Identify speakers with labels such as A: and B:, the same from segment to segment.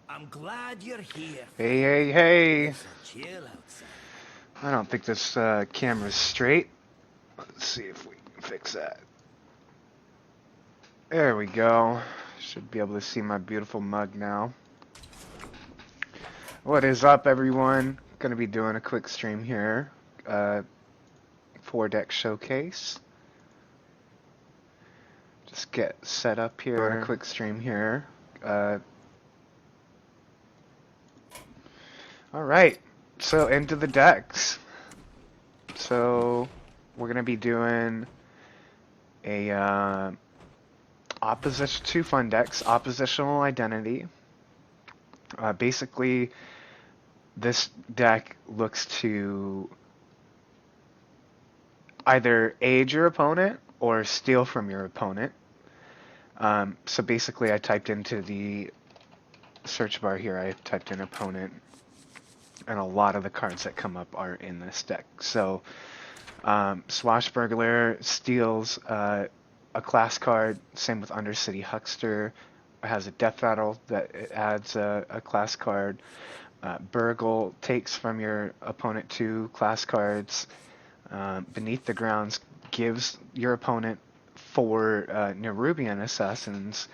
A: I'm glad you're here,
B: Hey,
A: friend.
B: hey, hey.
A: It's a chill outside.
B: I don't think this camera's straight. Let's see if we can fix that. There we go. Should be able to see my beautiful mug now. What is up, everyone? Gonna be doing a quick stream here. Uh, 4-deck showcase. Just get set up here. Doing a quick stream here. Uh, Alright, so into the decks. So, we're gonna be doing a two fun decks, oppositional identity. Basically, this deck looks to either aid your opponent or steal from your opponent. So basically, I typed into the search bar here, I typed in opponent, and a lot of the cards that come up are in this deck. So, Swashbuckler steals a class card, same with Undercity Huckster. It has a death rattle that it adds a class card. Burgle takes from your opponent 2 class cards. Beneath the Grounds gives your opponent 4 Nerubian Assassins,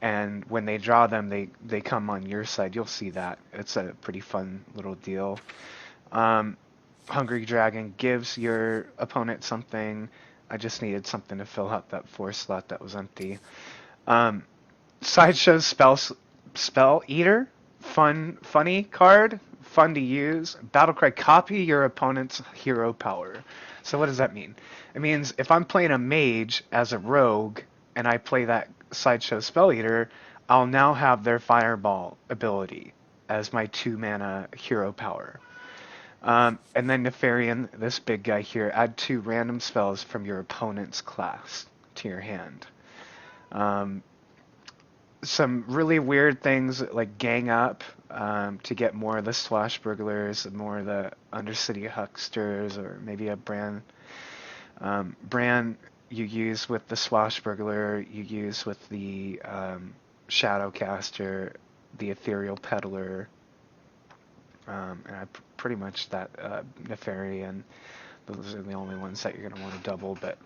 B: and when they draw them, they come on your side. You'll see that. It's a pretty fun little deal. Um, Hungry Dragon gives your opponent something. I just needed something to fill out that 4 slot that was empty. Um, Sideshow Spell Eater, funny card, fun to use. Battlecry, copy your opponent's hero power. So what does that mean? It means if I'm playing a mage as a rogue and I play that Sideshow Spell Eater, I'll now have their Fireball ability as my 2 mana hero power. And then Nefarian, this big guy here, add 2 random spells from your opponent's class to your hand. Um, some really weird things like gang up to get more of the swashbucklers, more of the undercity hucksters, or maybe a brand you use with the swashbuckler, you use with the shadowcaster, the ethereal peddler, and pretty much that Nefarian. Those are the only ones that you're going to want to double, but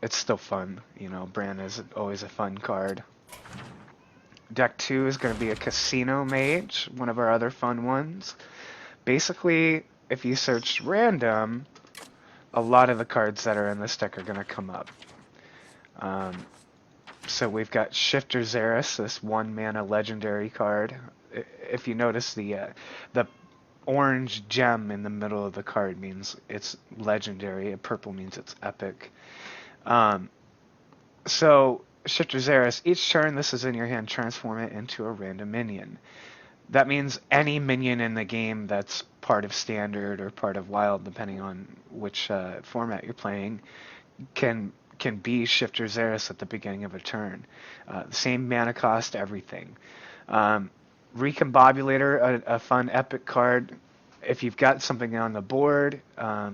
B: it's still fun. You know, Bran is always a fun card. Deck 2 is going to be a Casino Mage, one of our other fun ones. Basically, if you search random, a lot of the cards that are in this deck are going to come up. So we've got Shifter Xeris, this 1 mana legendary card. If you notice the orange gem in the middle of the card means it's legendary. A purple means it's epic. So Shifter Xeris, each turn this is in your hand, transform it into a random minion. That means any minion in the game that's part of Standard or part of Wild, depending on which format you're playing, can be Shifter Xeris at the beginning of a turn. Same mana cost, everything. Recombobulator, a fun epic card. If you've got something on the board,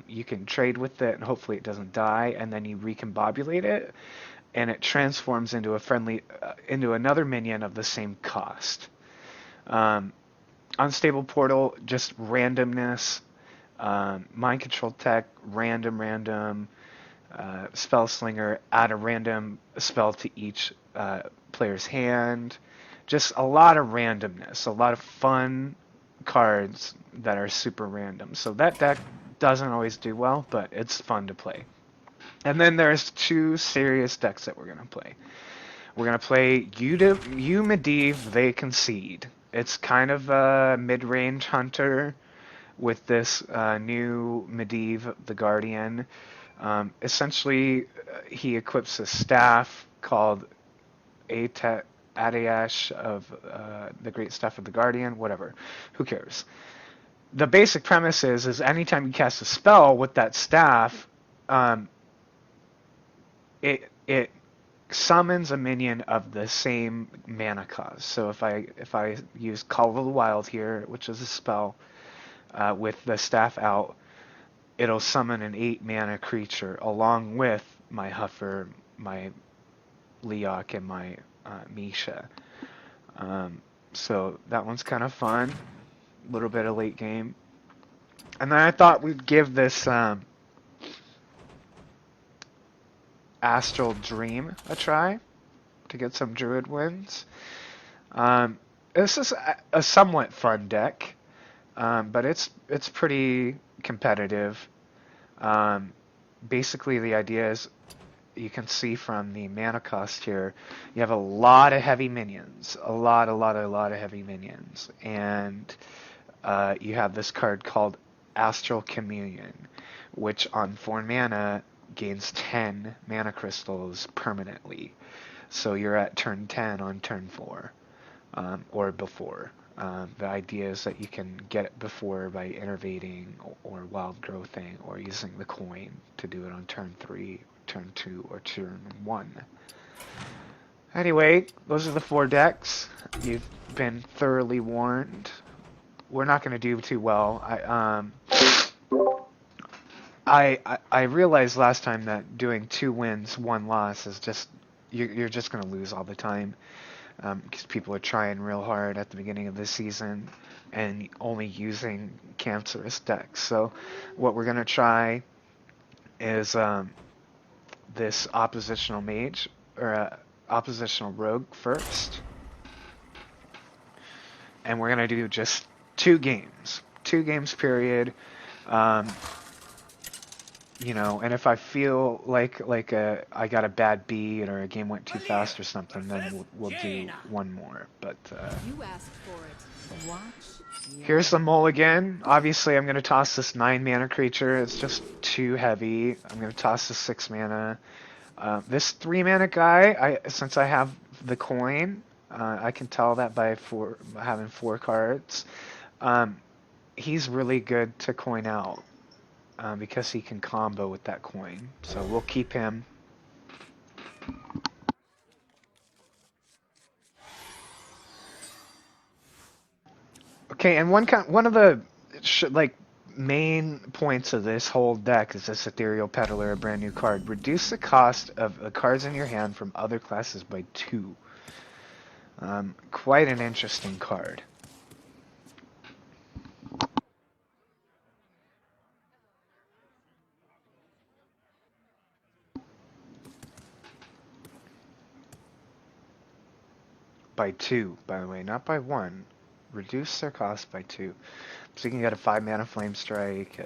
B: you can trade with it, and hopefully it doesn't die, and then you recombobulate it, and it transforms into into another minion of the same cost. Um, Unstable Portal, just randomness. Mind Control Tech, random. Spell Slinger, add a random spell to each player's hand. Just a lot of randomness, a lot of fun cards that are super random. So that deck doesn't always do well, but it's fun to play. And then there's 2 serious decks that we're going to play. We're going to play You Medivh, They Concede. It's kind of a mid-range hunter with this new Medivh, the Guardian. Essentially, he equips a staff called Adayash of the Great Staff of the Guardian, whatever. Who cares? The basic premise is anytime you cast a spell with that staff, um, it summons a minion of the same mana cost. So if I use Call of the Wild here, which is a spell with the staff out, it'll summon an 8 mana creature along with my Huffer, my Leok, and my Misha. So that one's kind of fun. A little bit of late game. And then I thought we'd give this Astral Dream a try to get some Druid wins. This is a somewhat fun deck, but it's pretty competitive. Um, Basically, the idea is you can see from the mana cost here, you have a lot of heavy minions, a lot of heavy minions, and you have this card called Astral Communion, which on 4 mana gains 10 mana crystals permanently. So you're at turn 10 on turn 4, or before. The idea is that you can get it before by innervating or wild growthing or using the coin to do it on turn 3, turn 2, or turn 1. Anyway, those are the 4 decks. You've been thoroughly warned. We're not going to do too well. I realized last time that doing 2 wins, 1 loss is just you're just going to lose all the time, because people are trying real hard at the beginning of this season and only using cancerous decks. So what we're going to try is this oppositional mage or oppositional rogue first, and we're going to do just 2 games period. Um, and if I feel like I got a bad beat or a game went too fast or something, then we'll do one more. But
C: You asked for it. Watch.
B: here's the mulligan. Obviously, I'm going to toss this 9 mana creature. It's just too heavy. I'm going to toss the 6 mana. This 3 mana guy, since I have the coin, I can tell that by having 4 cards. He's really good to coin out. Because he can combo with that coin. So we'll keep him. Okay, and one of the main points of this whole deck is this Ethereal Peddler, a brand new card. Reduce the cost of the cards in your hand from other classes by 2. Quite an interesting card. By 2, by the way, not by 1. Reduce their cost by 2. So you can get a 5 mana Flame Strike,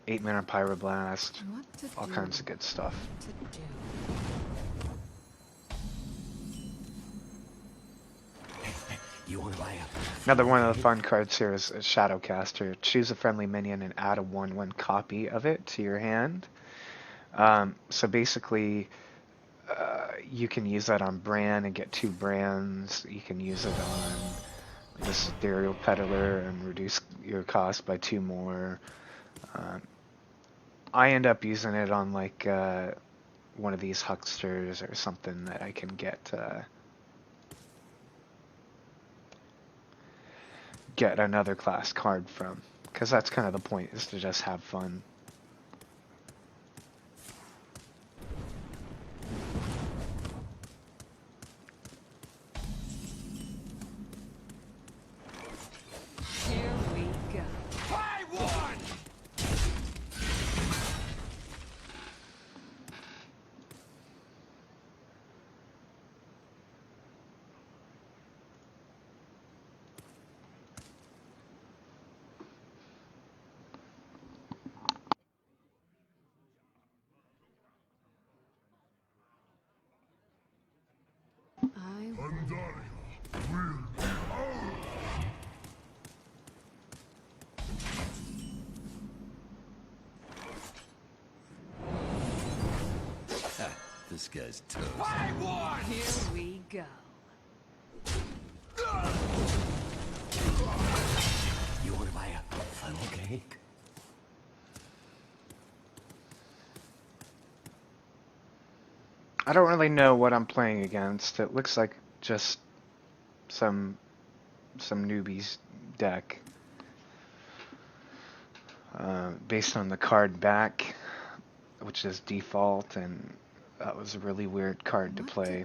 B: 8 mana Pyroblast, all kinds of good stuff.
A: You want to buy a...
B: Another one of the fun cards here is Shadowcaster. Choose a friendly minion and add a 1/1 copy of it to your hand. So basically, you can use that on Bran and get 2 Brans. You can use it on this Ethereal Peddler and reduce your cost by 2 more. I end up using it on like one of these hucksters or something that I can get another class card from, because that's kind of the point, is to just have fun.
C: Here we go.
A: Buy one! This guy's toast. Buy one!
C: Here we go.
A: You want to buy a funnel cake?
B: I don't really know what I'm playing against. It looks like just some newbie's deck. Based on the card back, which is default, and that was a really weird card to play.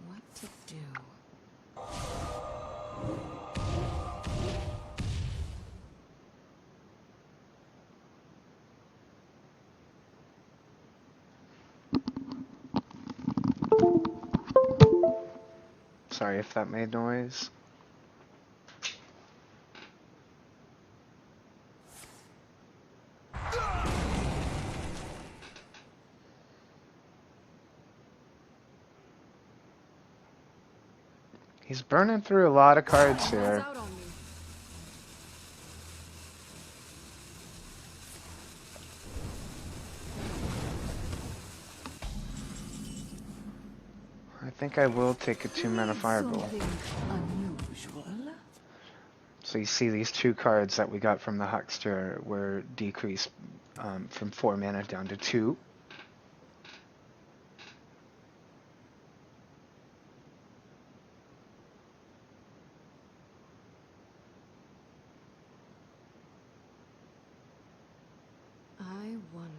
C: What to do?
B: Sorry if that made noise. He's burning through a lot of cards
C: Balls
B: here.
C: out on me.
B: I think I will take a 2-mana fireball.
D: Something unusual.
B: So you see these 2 cards that we got from the Huckster were decreased from 4 mana down to 2.
C: I wonder.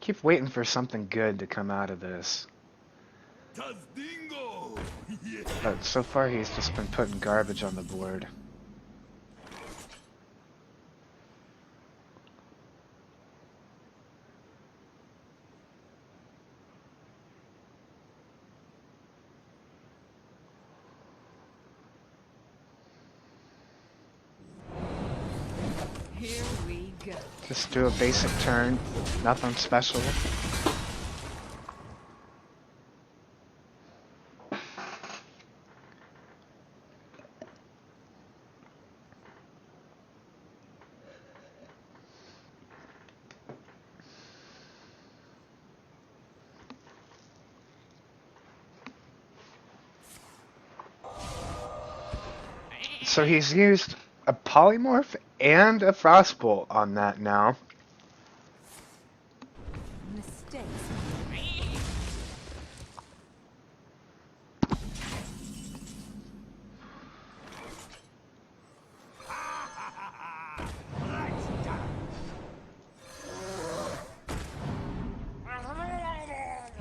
B: Keep waiting for something good to come out of this.
A: Tazdingo! Yeah.
B: But so far he's just been putting garbage on the board.
C: Here we go.
B: Just do a basic turn, nothing special. So he's used a polymorph and a frostbolt on that now.
D: Mistakes.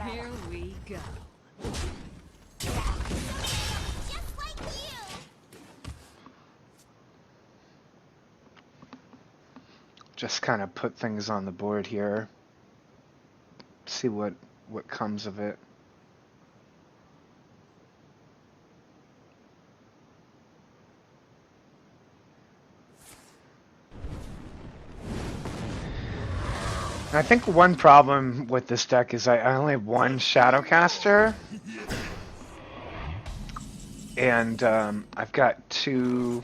C: Here we go.
B: Just kind of put things on the board here. See what comes of it. I think one problem with this deck is I only have one Shadowcaster. And I've got 2...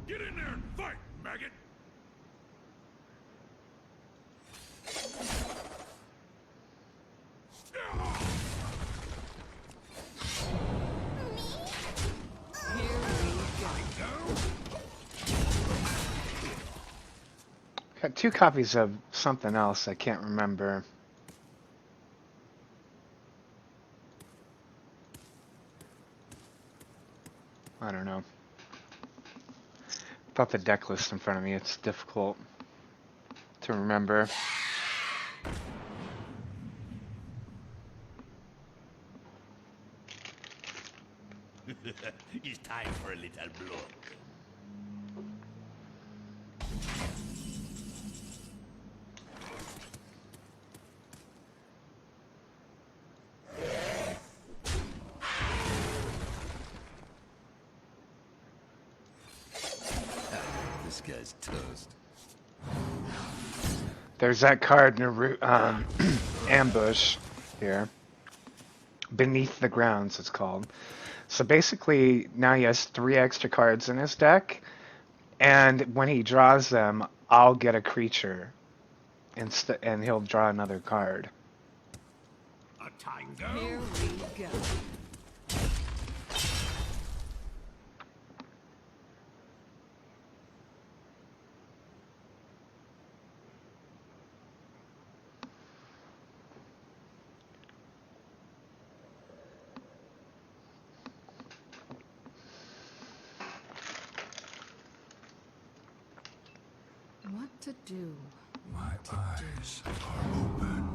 A: Get in there and fight, maggot!
C: Here we go.
B: Got 2 copies of something else I can't remember. I don't know. Without the deck list in front of me, it's difficult to remember.
A: It's time for a little blood. This guy's toast.
B: There's that card, Ambush, here. Beneath the Grounds, it's called. So basically, now he has 3 extra cards in his deck, and when he draws them, I'll get a creature, and he'll draw another card.
A: A tango?
C: Here we go. What to do?
A: My eyes are open.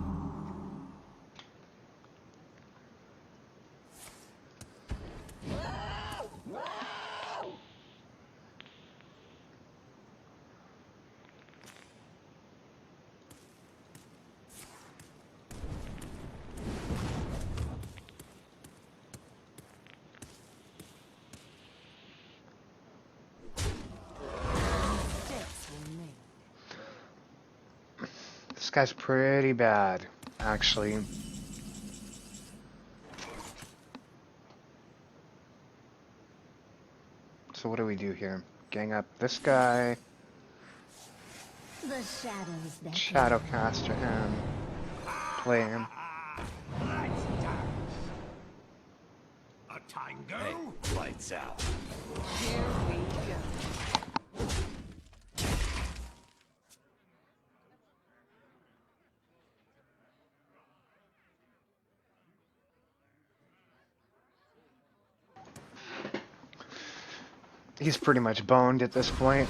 C: Mistakes were made.
B: This guy's pretty bad, actually. So what do we do here? Gang up this guy,
D: The shadows that
B: Shadowcaster him, play him.
A: A tango? Hey, lights out.
C: Here we go.
B: He's pretty much boned at this point.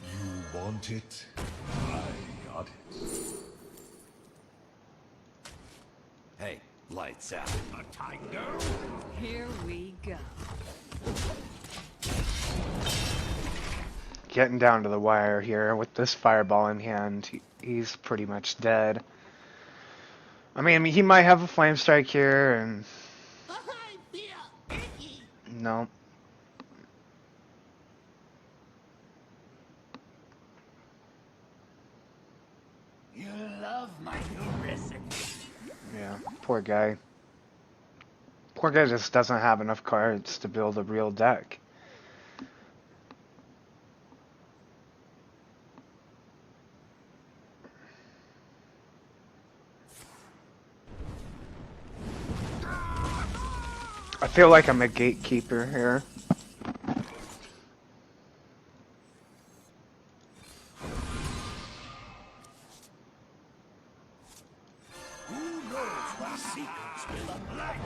A: You want it? I got it. Hey, lights out. A tango?
C: Here we go.
B: Getting down to the wire here with this fireball in hand. He's pretty much dead. I mean, he might have a flame strike here, and no.
A: You love my new recipe.
B: Yeah, poor guy. Poor guy just doesn't have enough cards to build a real deck. I feel like I'm a gatekeeper here.
A: Who knows what secrets will unlight?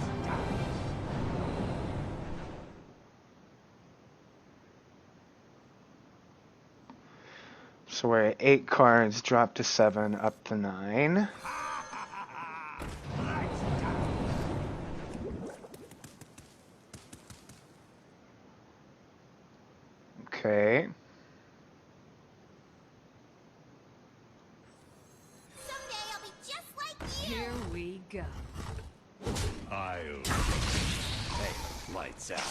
B: So we're at 8 cards, drop to 7, up to 9. Okay.
D: someday I'll be just like you.
C: Here we go.
A: I'll... Hey, lights out.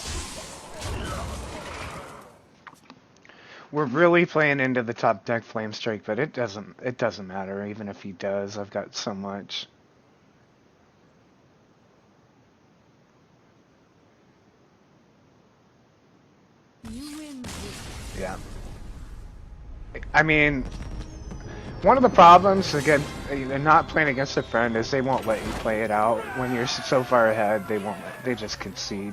B: We're really playing into the top deck flame strike, but it doesn't matter even if he does. I've got so much.
C: You win this.
B: Yeah. I mean, one of the problems again, not playing against a friend is they won't let you play it out when you're so far ahead. They won't. They just concede.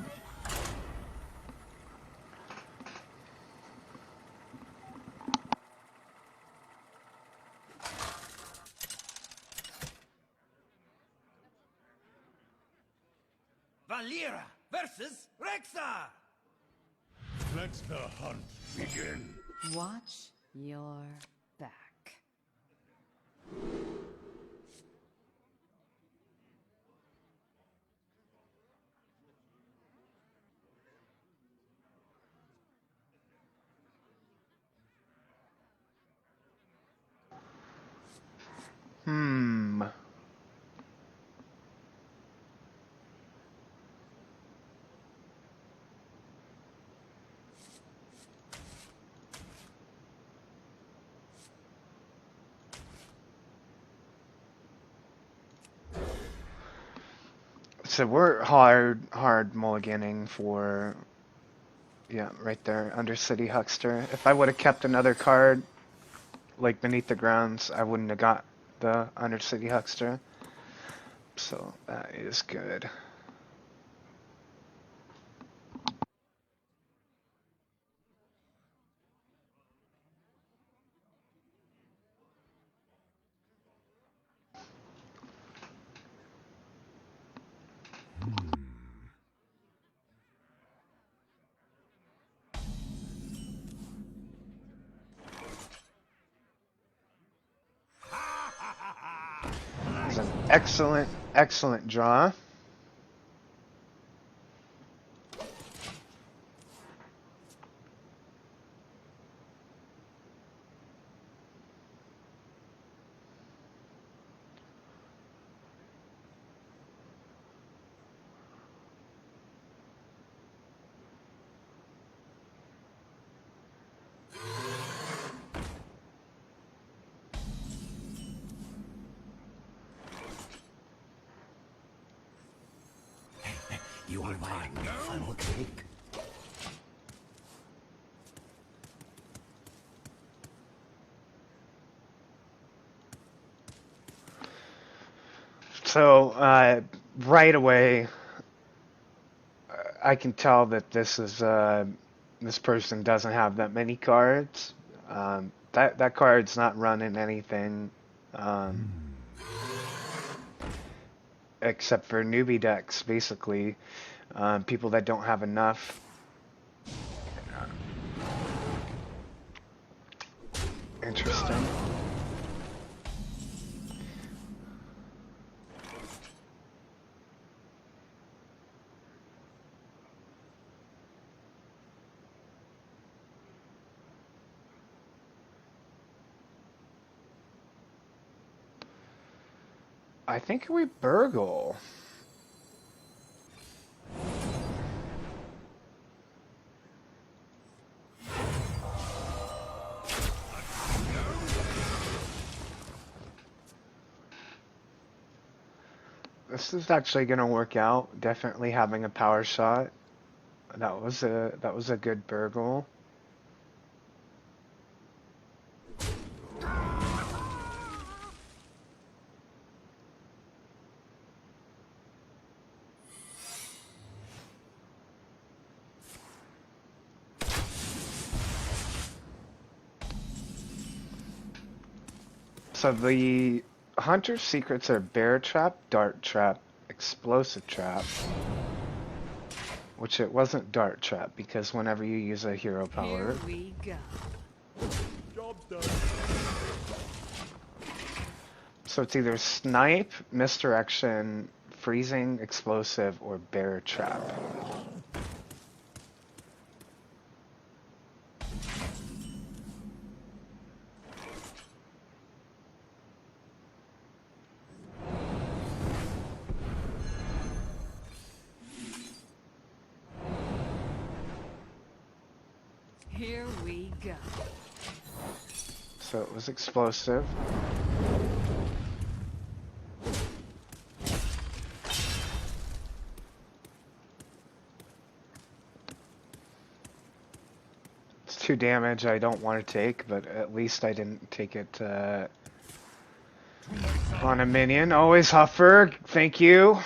A: Valera versus Rexar! Let the hunt begin.
C: Watch your back.
B: Hmm. So we're hard mulliganing for, yeah, right there, Undercity Huckster. If I would have kept another card, like Beneath the Grounds, I wouldn't have got the Undercity Huckster. So that is good. It's an excellent draw.
A: You are mine. Funnel cake.
B: So right away, I can tell that this person doesn't have that many cards. That card's not running anything except for newbie decks, basically. People that don't have enough. Interesting. I think we burgle. This is actually going to work out. Definitely having a power shot. That was a good burgle. So the Hunter's secrets are Bear Trap, Dart Trap, Explosive Trap. Which it wasn't Dart Trap, because whenever you use a hero power...
C: Here we go.
E: Job done.
B: So it's either Snipe, Misdirection, Freezing, Explosive, or Bear Trap.
C: Here we go.
B: So it was Explosive. It's 2 damage I don't want to take, but at least I didn't take it on a minion. Always Huffer, thank you.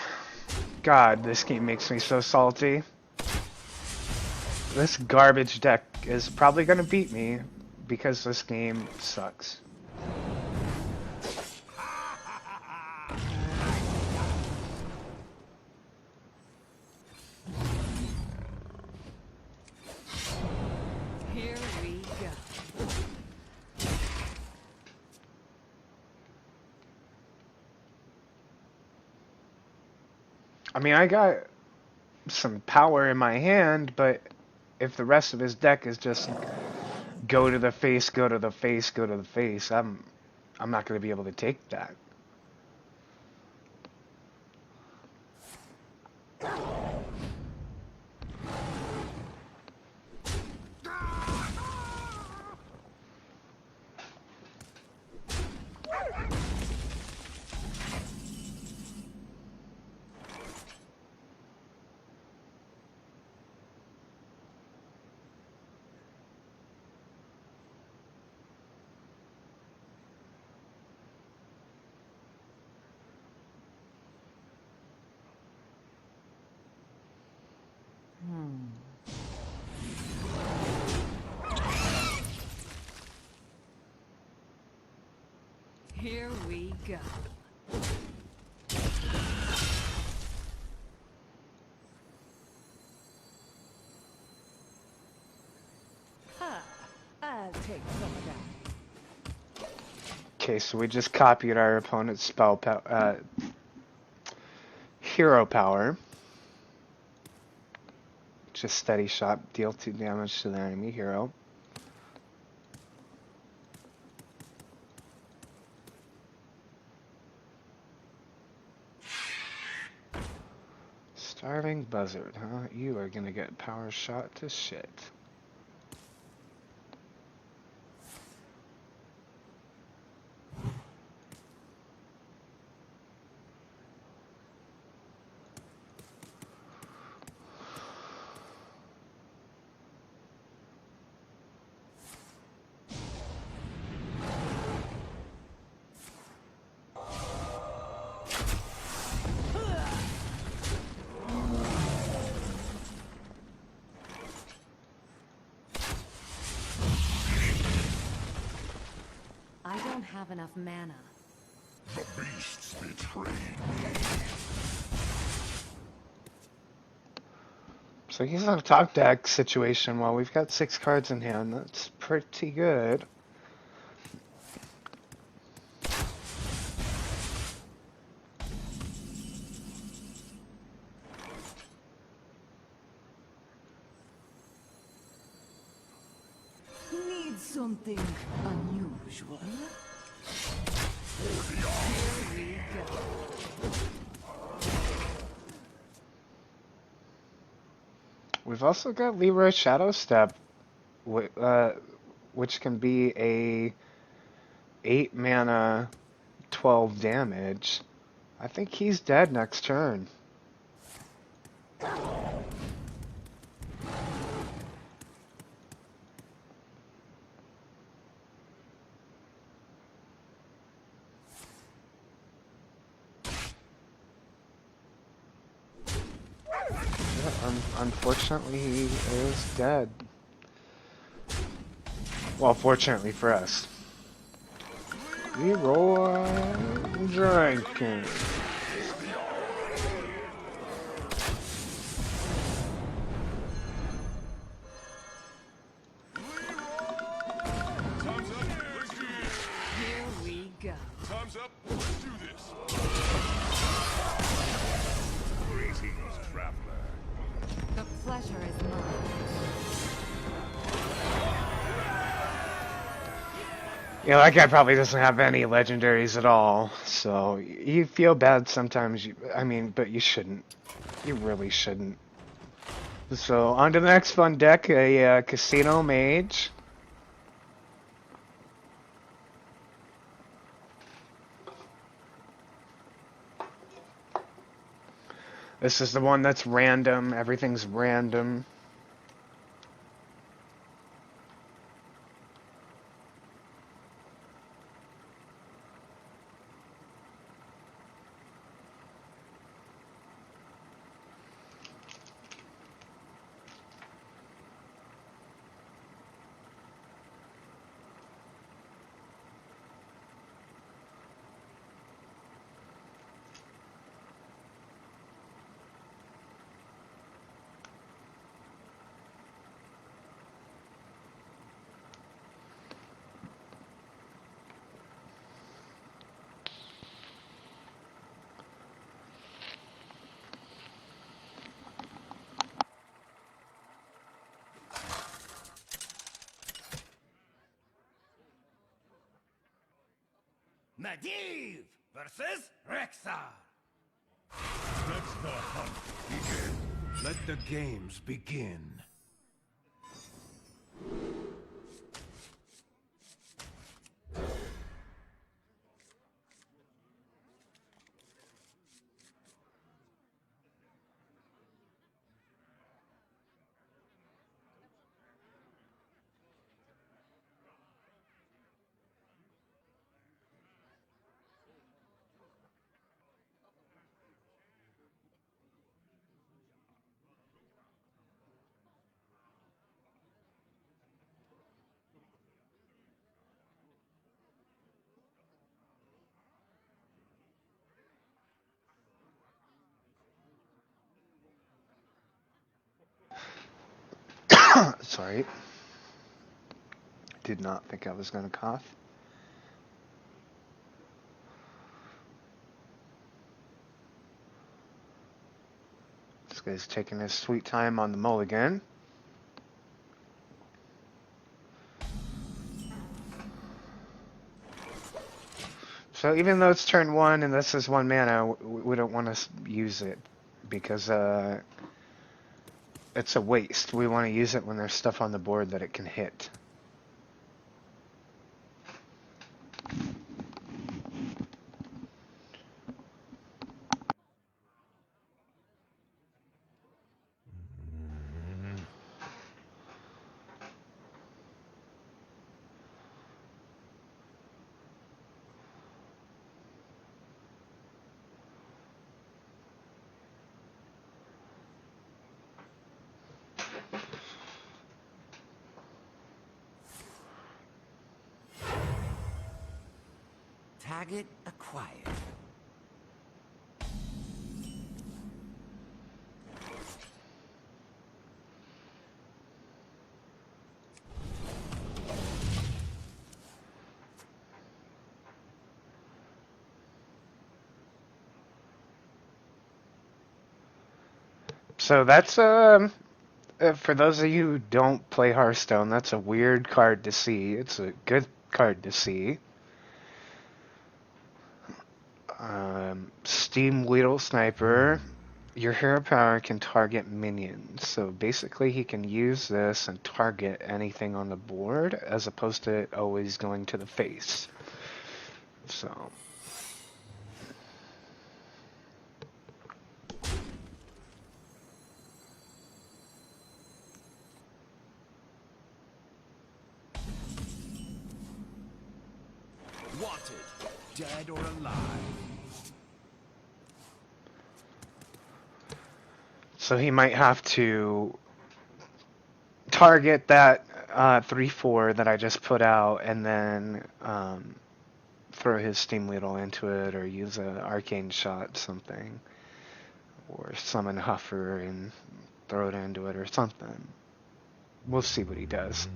B: God, this game makes me so salty. This garbage deck is probably going to beat me because this game sucks.
C: Here we go.
B: I mean, I got some power in my hand, but if the rest of his deck is just go to the face, go to the face, go to the face, I'm not going to be able to take that.
C: Here we go. I'll take some of that.
B: Okay, so we just copied our opponent's hero power. Just steady shot, deal 2 damage to the enemy hero. Starving buzzard, huh? You are gonna get power shot to shit.
C: I don't have enough mana.
A: The beasts betrayed.
B: So he's on a top deck situation. Well, we've got 6 cards in hand. That's pretty good.
C: Need something unusual? Here we go.
B: We've also got Leroy Shadowstep, which can be a 8 mana, 12 damage. I think he's dead next turn. Unfortunately, he is dead. Well, fortunately for us. Leroy Jenkins.
C: Here we go.
E: Time's up. Let's do this.
A: Greetings, traveler.
C: The pleasure is mine.
B: Yeah, that guy probably doesn't have any legendaries at all, so you feel bad sometimes. I mean, but you shouldn't. You really shouldn't. So, on to the next fun deck, a Casino Mage. This is the one that's random. Everything's random.
A: Medivh versus Rexar.
E: Let the hunt begin.
A: Let the games begin.
B: Sorry. Did not think I was gonna cough. This guy's taking his sweet time on the mulligan. So even though it's turn 1 and this is 1 mana, we don't want to use it because it's a waste. We want to use it when there's stuff on the board that it can hit.
A: Target acquired.
B: So that's for those of you who don't play Hearthstone, that's a weird card to see. It's a good card to see. Steam Weedle Sniper. Your hero power can target minions. So basically he can use this and target anything on the board as opposed to it always going to the face. So
A: Wanted, dead or alive.
B: So he might have to target that 3/4 that I just put out and then throw his Steam Weedle into it or use an Arcane Shot something. Or summon Huffer and throw it into it or something. We'll see what he does.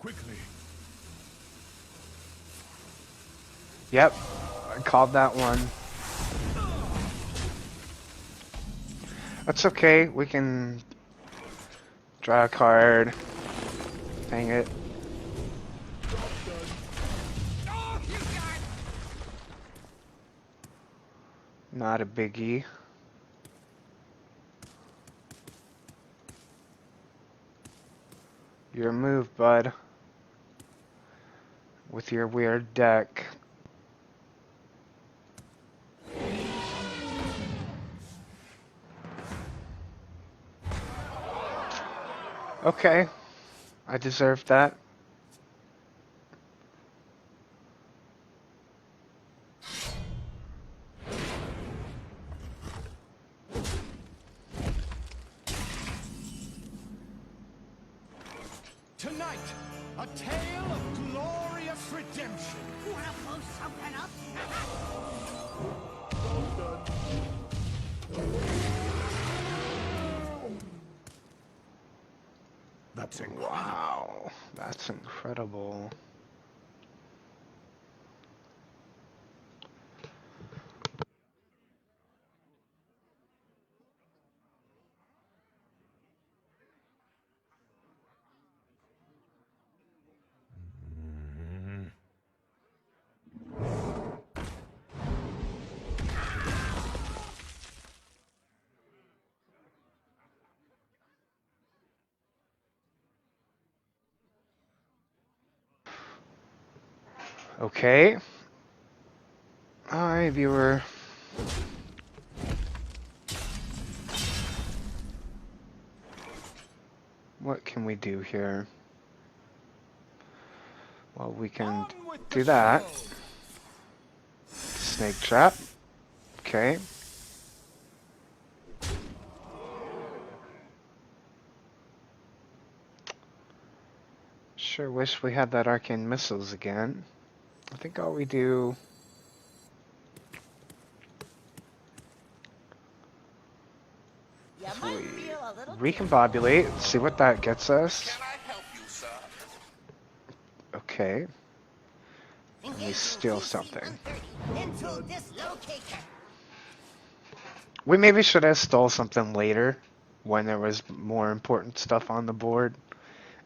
E: Quickly.
B: Yep, I called that one. That's okay, we can draw a card. Dang it. Not a biggie. Your move, bud. With your weird deck. Okay. I deserve that.
A: Tonight, a tale of glorious redemption.
D: Wanna blow something up?
A: That's incredible.
B: Wow. That's incredible. Okay. Hi, viewer. what can we do here? Well, we can do that. Snake trap. Okay. Sure wish we had that arcane missiles again. I think all we do...
D: You
B: is
D: might
B: we
D: feel a little
B: recombobulate, see what that gets us.
A: Can I help you, sir?
B: Okay.
D: Engaging
B: we steal
D: DC
B: something.
D: 130 into dislocator.
B: We maybe should have stole something later when there was more important stuff on the board.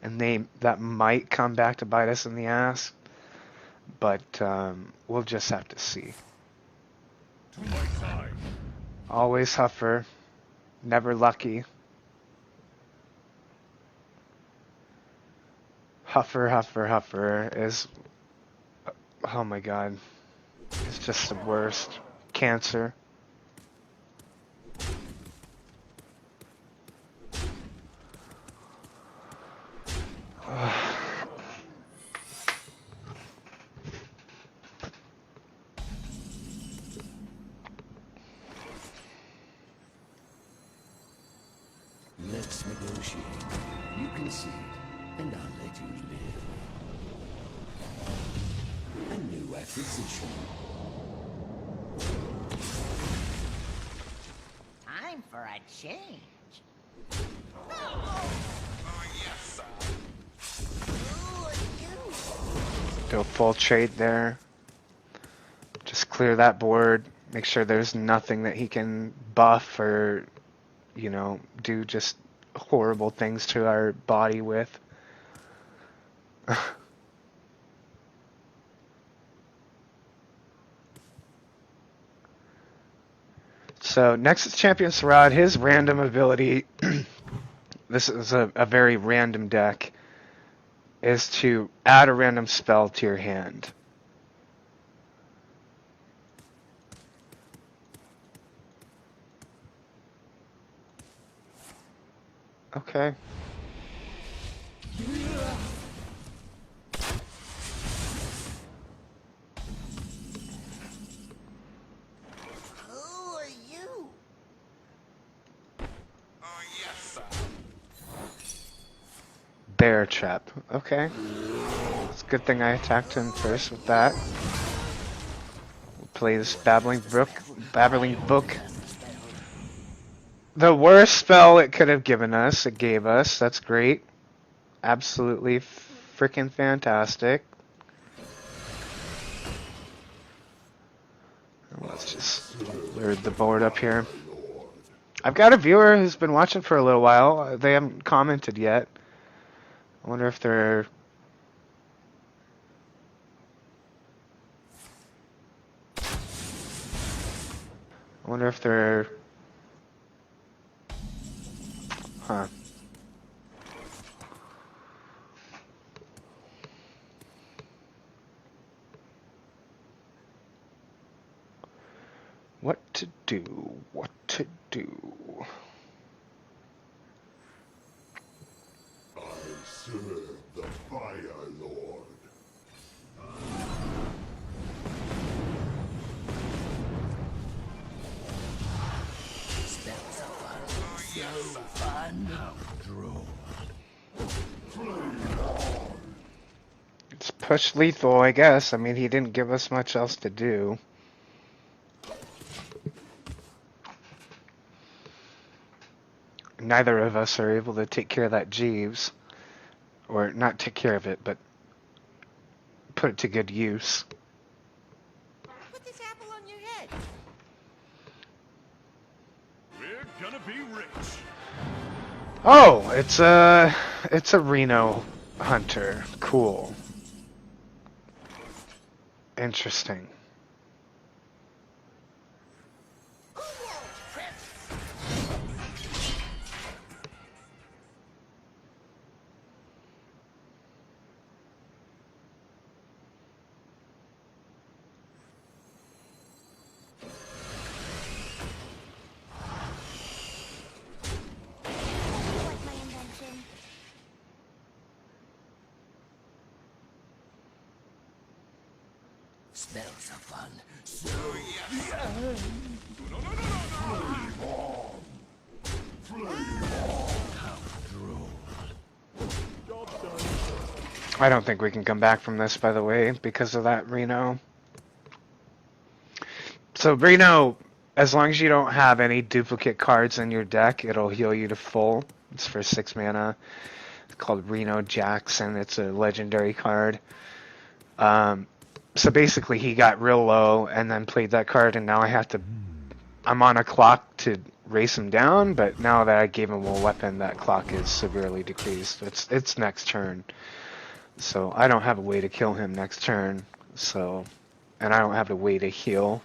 B: And that might come back to bite us in the ass. But we'll just have to see.
E: To my side.
B: Always Huffer. Never lucky. Huffer, Huffer, Huffer is... Oh my god. It's just the worst. Cancer.
A: Let's negotiate. You concede, and I'll let you live. A new acquisition.
D: Time for a change.
A: Yes, sir.
D: Who are you?
B: Do a full trade there. Just clear that board. Make sure there's nothing that he can buff or, you know, do just horrible things to our body with. So, Nexus Champion Sarad, his random ability, this is a very random deck, is to add a random spell to your hand. Okay.
D: Who are you?
A: Yes, sir.
B: Bear trap. Okay. It's a good thing I attacked him first with that. We'll play this Babbling Book. The worst spell it could have given us, it gave us. That's great. Absolutely freaking fantastic. Let's just clear the board up here. I've got a viewer who's been watching for a little while. They haven't commented yet. I wonder if they're... Huh. What to do? What to do?
E: I serve the Fire Lord.
A: Spells are fun. So fun. Draw.
B: It's push lethal, I guess. I mean, he didn't give us much else to do. Neither of us are able to take care of that Jeeves. Or not take care of it, but put it to good use.
D: Put this apple on your head.
E: We're gonna be rich.
B: Oh, it's a Reno Hunter. Cool. Interesting.
D: Like my invention.
A: Smells of fun.
B: I don't think we can come back from this, by the way, because of that Reno. So Reno, as long as you don't have any duplicate cards in your deck, it'll heal you to full. It's for 6 mana. It's called Reno Jackson. It's a legendary card. So basically he got real low and then played that card, and now I'm on a clock to race him down, but now that I gave him a weapon, that clock is severely decreased. It's next turn. So I don't have a way to kill him next turn. So, and I don't have a way to heal.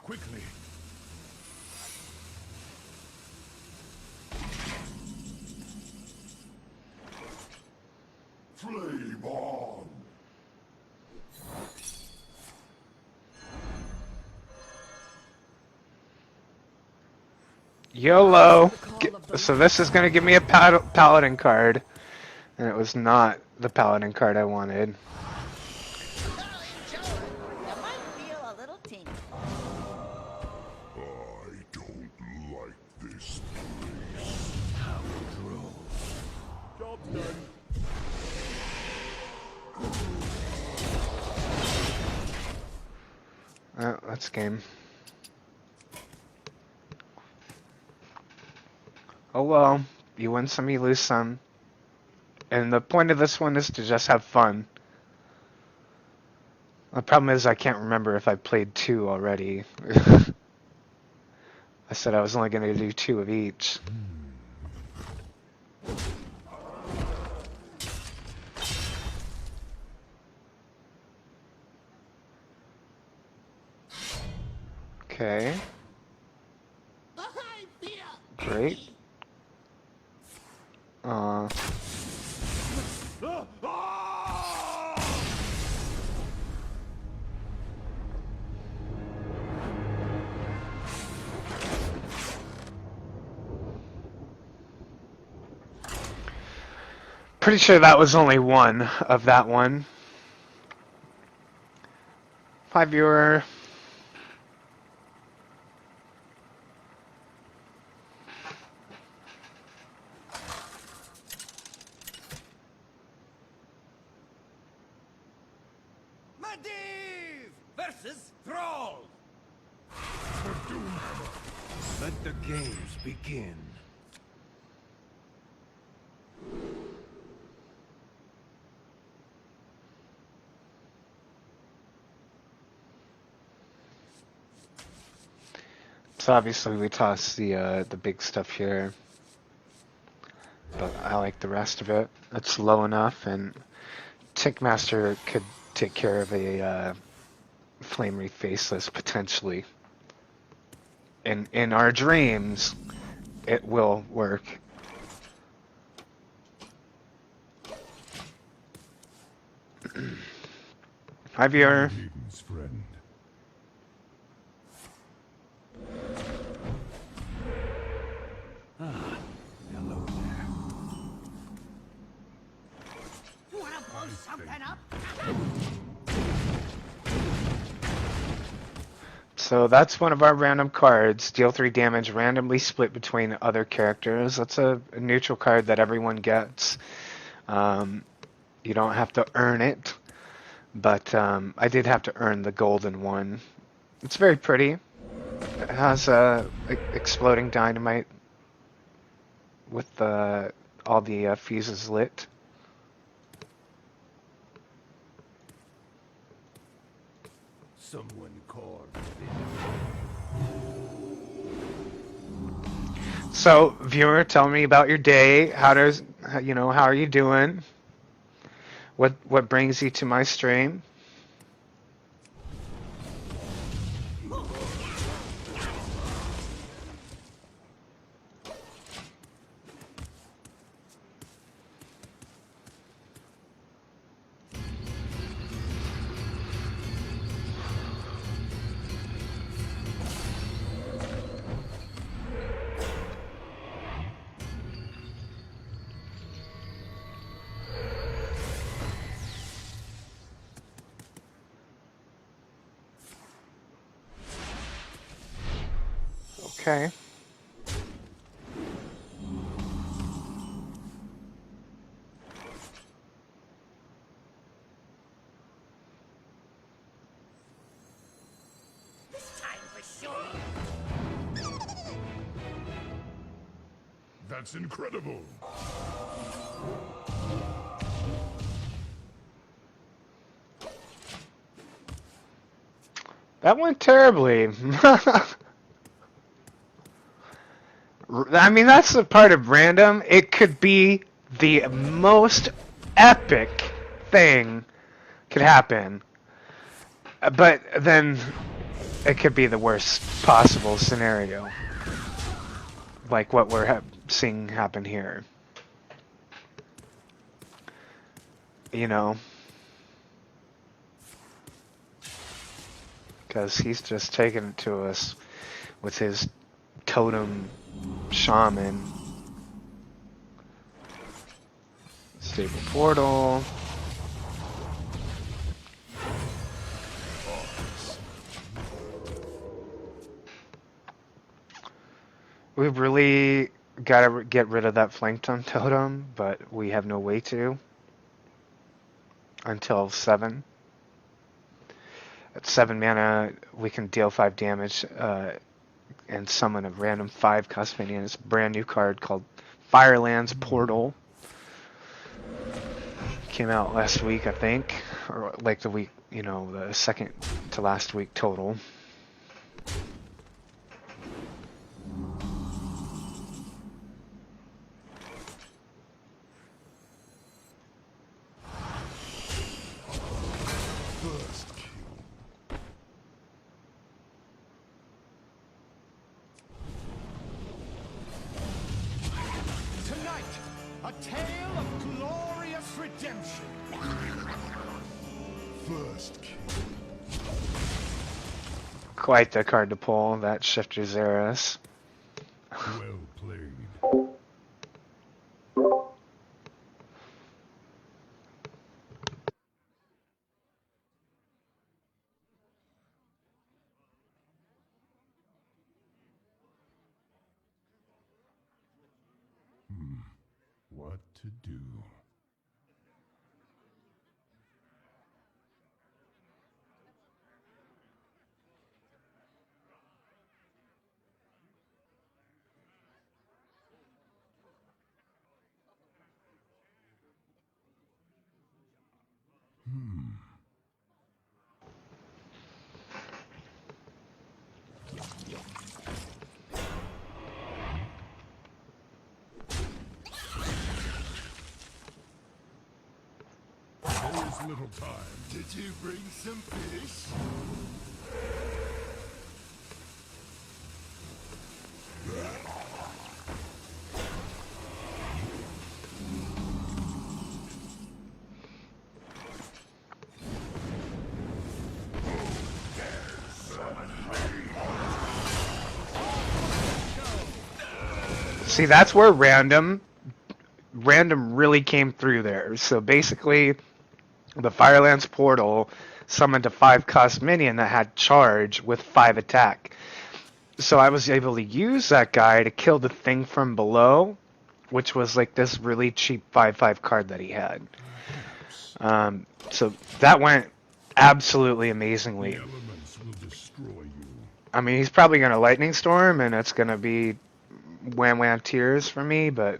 E: Quickly. Flame on.
B: YOLO! So this is going to give me a paladin card. And it was not the paladin card I wanted.
D: You might feel a little tingle.
E: I don't like this. Job's done.
B: That's game. Oh well, you win some, you lose some. And the point of this one is to just have fun. The problem is I can't remember if I played 2 already. I said I was only going to do 2 of each. Okay. Great. Pretty sure that was only one of that one. 5 viewer.
A: Medivh versus Thrall.
E: Let the games begin.
B: So obviously we toss the big stuff here, but I like the rest of it. It's low enough, and Tickmaster could take care of a Flame Wreath Faceless potentially. In our dreams, it will work. Hi, viewer.
E: Greetings, friend.
A: Hello there.
D: You wanna blow something up?
B: So that's one of our random cards. Deal 3 damage, randomly split between other characters. That's a neutral card that everyone gets. You don't have to earn it, but I did have to earn the golden one. It's very pretty. It has exploding dynamite with all the fuses lit.
A: Someone called.
B: So, viewer, tell me about your day. How are you doing? What brings you to my stream? Okay.
D: This time for sure.
E: That's incredible.
B: That went terribly. I mean, that's the part of random. It could be the most epic thing could happen. But then it could be the worst possible scenario. Like what we're seeing happen here. You know? Because he's just taking it to us with his totem shaman. Stable portal. We really gotta get rid of that Flankton totem, but we have no way to until 7. At 7 mana, we can deal 5 damage and summon a random 5 cost minion. It's a brand new card called Firelands Portal. Came out last week, I think, or like the week, you know, the second to last week total.
E: First kill.
A: Tonight, a tale of glorious redemption.
E: First kill.
B: Quite the card to pull, that Shifter Xeris.
E: Well played. What to do? There's little time. Did you bring some fish?
B: See, that's where random really came through there. So basically, the Firelands Portal summoned a 5 cost minion that had charge with 5 attack. So I was able to use that guy to kill the thing from below, which was like this really cheap 5/5 card that he had. So that went absolutely amazingly.
E: The elements will destroy you.
B: I mean, he's probably going to Lightning Storm, and it's going to be wham wham tears for me, but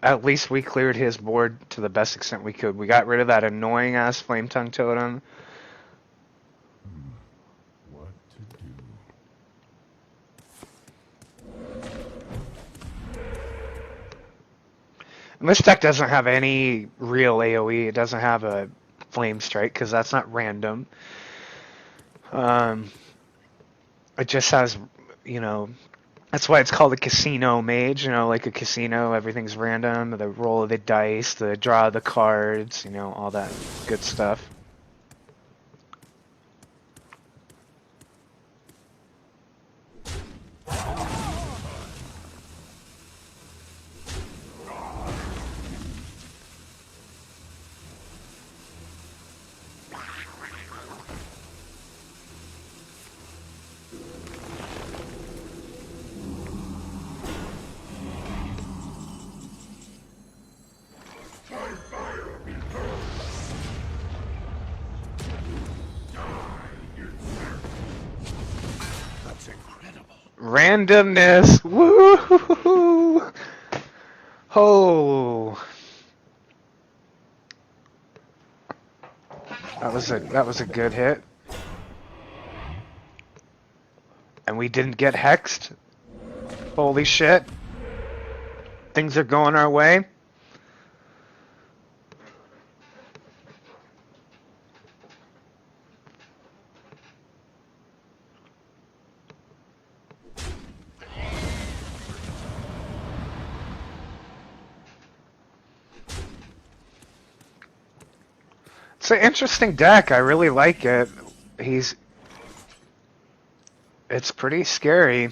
B: at least we cleared his board to the best extent we could. We got rid of that annoying ass Flame Tongue Totem.
E: What to do?
B: And this deck doesn't have any real AoE. It doesn't have a Flame Strike because that's not random. It just has, you know, that's why it's called a casino mage. You know, like a casino, everything's random. The roll of the dice, the draw of the cards, you know, all that good stuff.
A: It's incredible.
B: Randomness. Woo! Oh. That was a good hit. And we didn't get hexed. Holy shit. Things are going our way. It's an interesting deck. I really like it. It's pretty scary.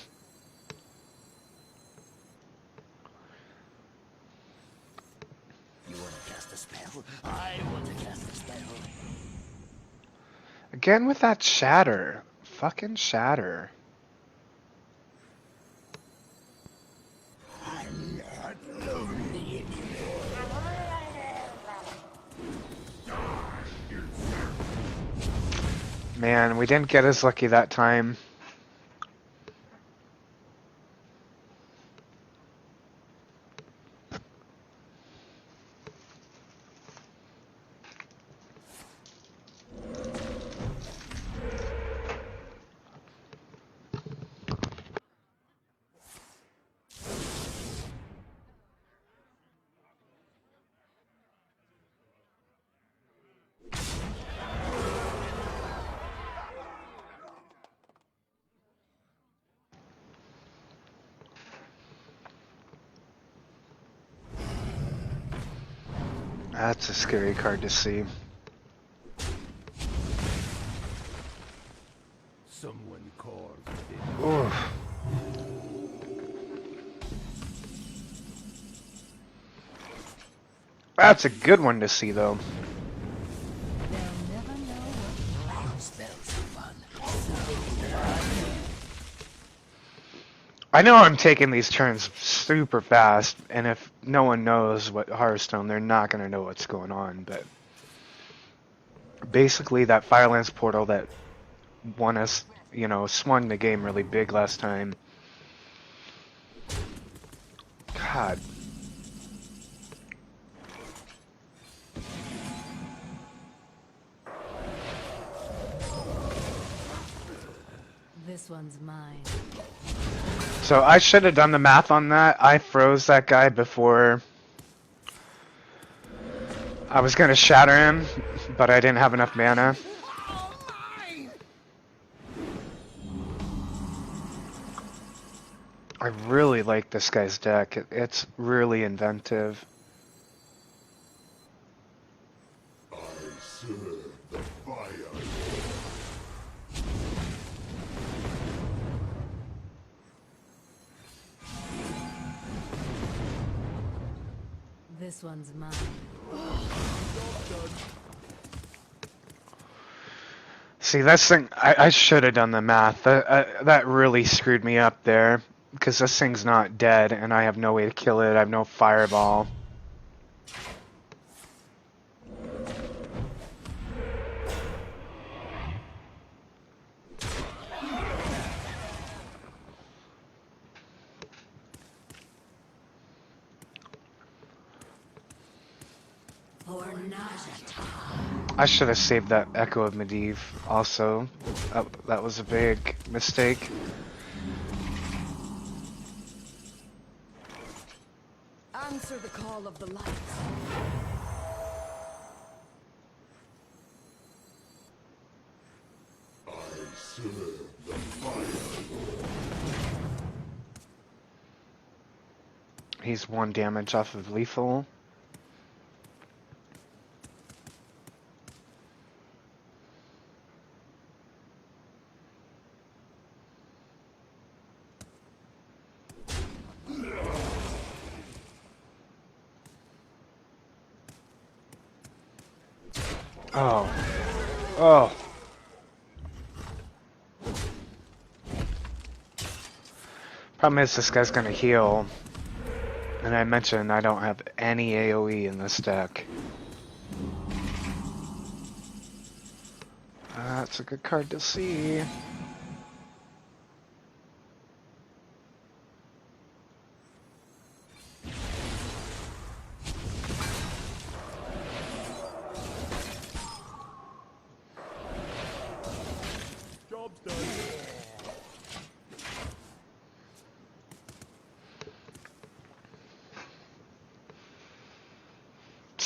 A: You want to cast a spell? I want to cast a spell.
B: Again with that shatter. Fucking shatter.
A: I'm not lonely
B: Man, we didn't get as lucky that time. That's a scary card to see.
A: Someone called.
B: Oof. That's a good one to see, though.
C: They'll never know what
A: Spells are fun.
B: I know I'm taking these turns super fast, and if no one knows what Hearthstone, they're not going to know what's going on, but basically that Firelands portal that won us, you know, swung the game really big last time. God.
C: this one's mine.
B: So I should have done the math on that. I froze that guy before I was going to shatter him, but I didn't have enough mana. I really like this guy's deck. It's really inventive.
E: I serve the fire.
C: This one's mine.
B: See, that's thing. I should have done the math. That really screwed me up there, because this thing's not dead, and I have no way to kill it. I have no fireball. I should have saved that Echo of Medivh also. That was a big mistake.
C: Answer the call of the light.
E: I serve the fire.
B: He's 1 damage off of lethal. Oh. Oh. Problem is, this guy's gonna heal. And I mentioned I don't have any AoE in this deck. That's a good card to see.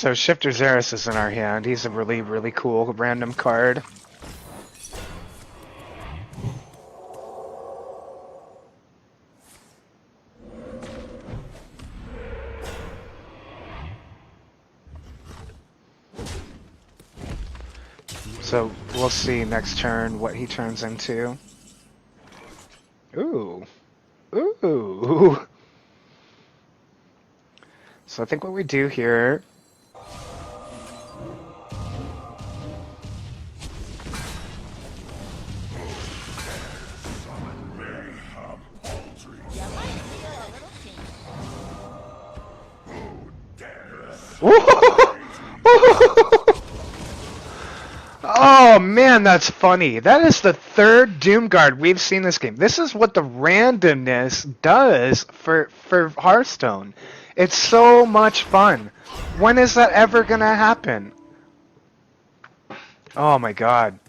B: So Shifter Xeris is in our hand. He's a really, really cool random card. So we'll see next turn what he turns into. Ooh. Ooh. So I think what we do here...
D: You might feel a little tingle.
B: Oh man, that's funny. That is the third Doomguard we've seen this game. This is what the randomness does for Hearthstone. It's so much fun. When is that ever gonna happen? Oh my god.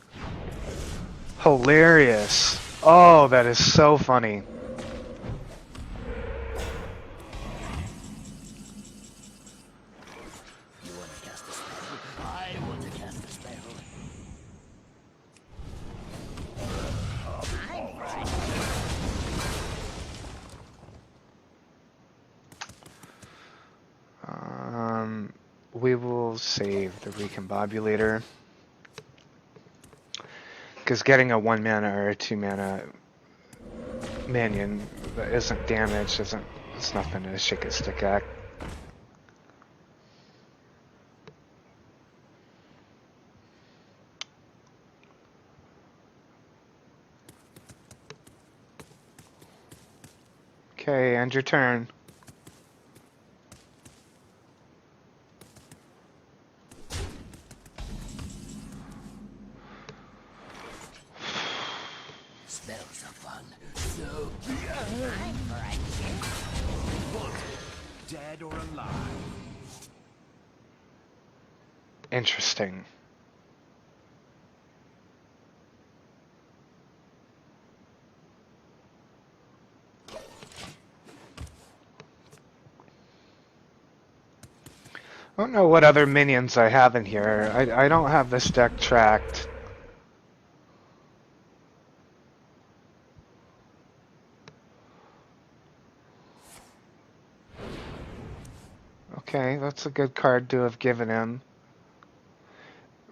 B: Hilarious. Oh, that is so funny.
A: You want to cast a spell? I want to cast a spell.
D: I'm right.
B: We will save the Recombobulator. Because getting a 1 mana or a 2 mana minion that isn't damaged it's nothing to shake a stick at. Okay, end your turn.
A: Spells are fun. So
D: I'm right.
A: dead or alive.
B: Interesting. I don't know what other minions I have in here. I don't have this deck tracked. Okay, that's a good card to have given him.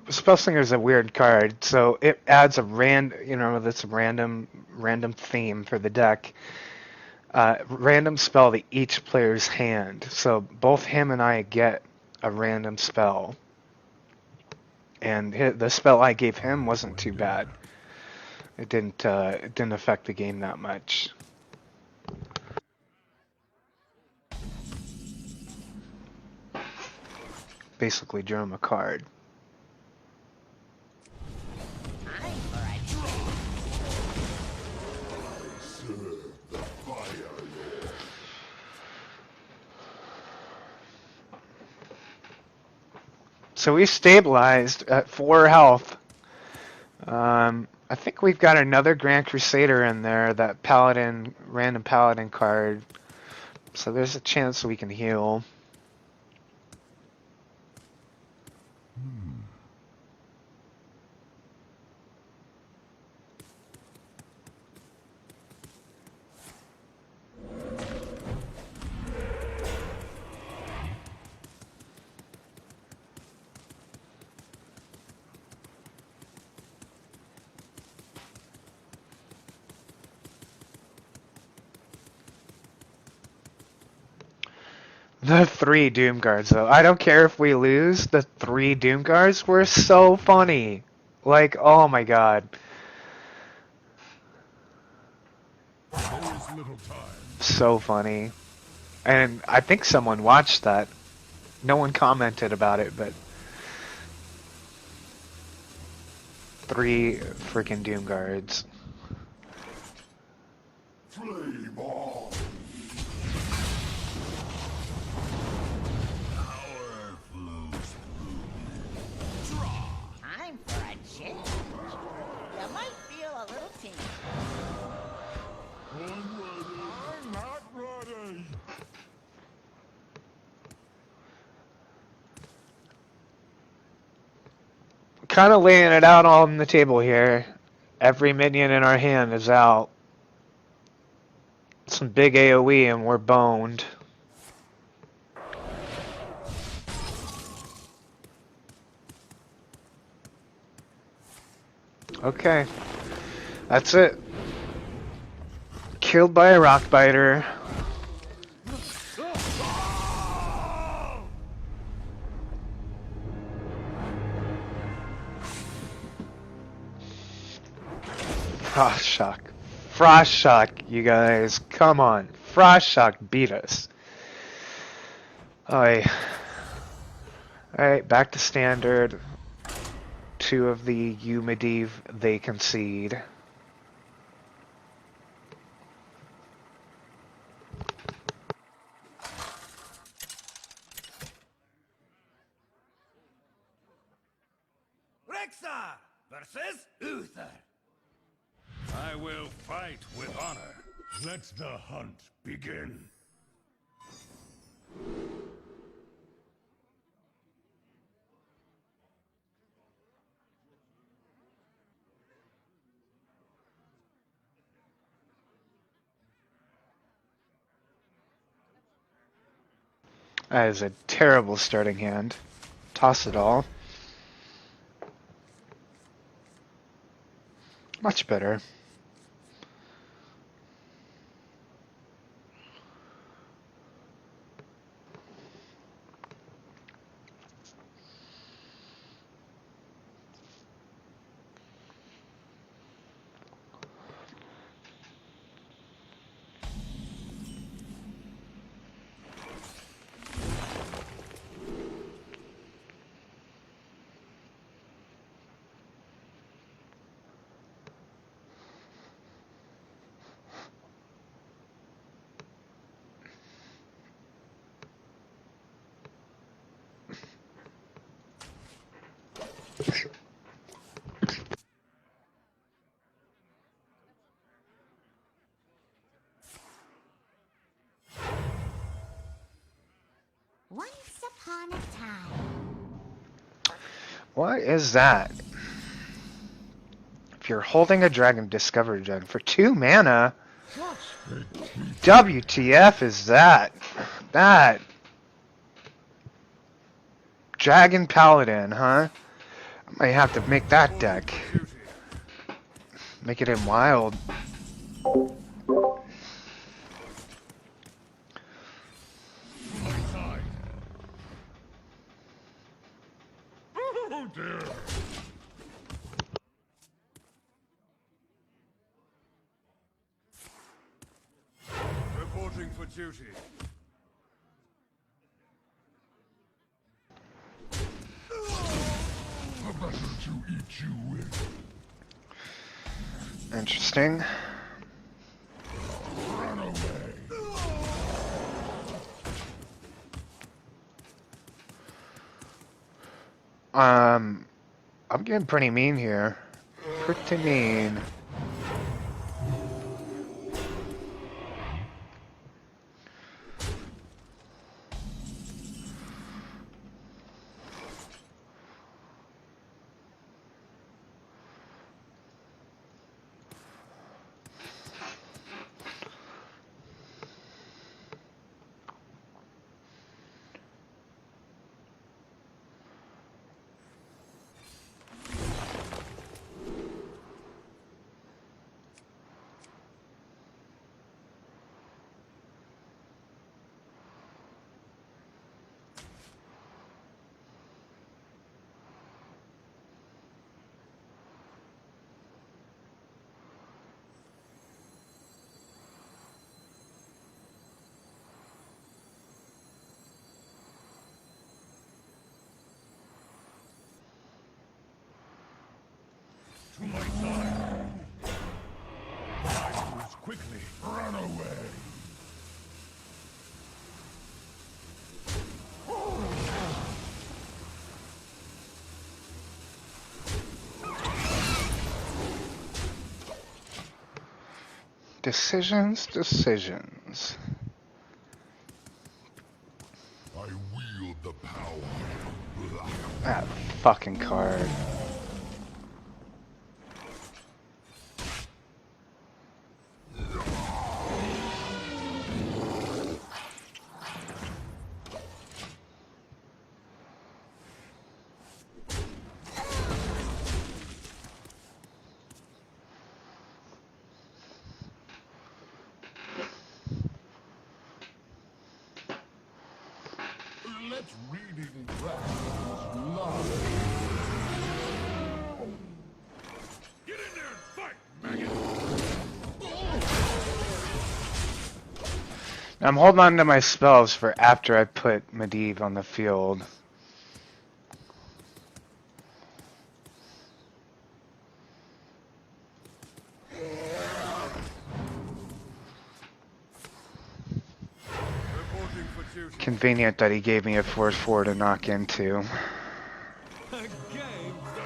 B: Spellslinger's a weird card, so it adds a this random theme for the deck. Random spell to each player's hand. So both him and I get a random spell. And the spell I gave him wasn't too bad. It didn't affect the game that much. Basically drew him a card.
D: I'm right.
B: So we stabilized at 4 health. I think we've got another Grand Crusader in there, that random Paladin card. So there's a chance we can heal. The 3 Doomguards, though. I don't care if we lose. The 3 Doomguards were so funny. Like, oh my god.
E: There's little time.
B: So funny. And I think someone watched that. No one commented about it, but 3 freaking Doomguards.
E: Flame on. Power flows through me. Draw.
D: I'm for a change. You might feel a little tingle.
E: I'm ready. I'm not ready.
B: kind of laying it out on the table here. Every minion in our hand is out. Some big AoE and we're boned. Okay. That's it. Killed by a rock biter. Frost Shock. Frost Shock, you guys. Come on. Frost Shock beat us. Alright, back to standard. 2 of the Umadiv, they concede.
E: Rexar versus Uther. I will fight with honor. Let the hunt begin.
B: That is a terrible starting hand. Toss it all. Much better.
D: Once upon a time.
B: What is that? If you're holding a dragon, discover a dragon for 2 mana. WTF is that? That Dragon Paladin, huh? I might have to make that deck. Make it in wild.
E: Oh dear. Reporting for duty. A battle to eat you with.
B: Interesting.
E: Run away.
B: I'm getting pretty mean here. Pretty mean.
E: To my side. I move quickly. Run away.
B: Decisions.
E: I wield the power.
B: That fucking card.
A: That reading practice is not.
E: Get in there and fight, maggot!
B: I'm holding on to my spells for after I put Medivh on the field.
E: Reporting for duty.
B: Convenient that he gave me a 4/4 to knock into.
E: A game?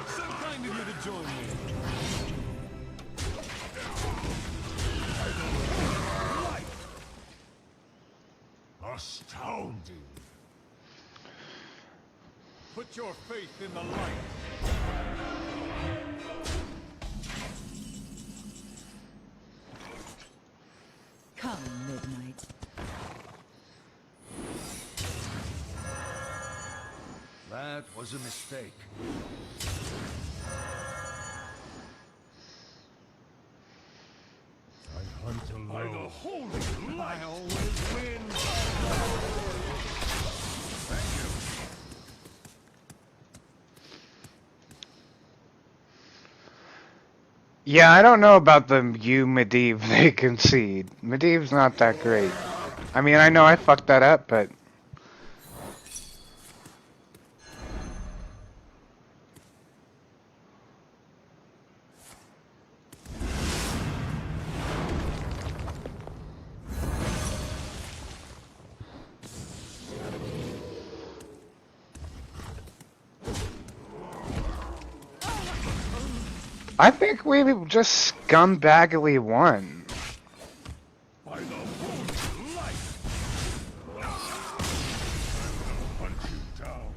E: So kind of you to join me. Astounding. Put your faith in the light.
C: Come, midnight.
A: That was a mistake.
E: I hunt alone. By the holy light, I always win. Thank you.
B: Yeah, I don't know about the Medivh they concede. Medivh's not that great. I mean, I know I fucked that up, but... I think we just scumbaggily won.
E: By the holy light. I will hunt you down.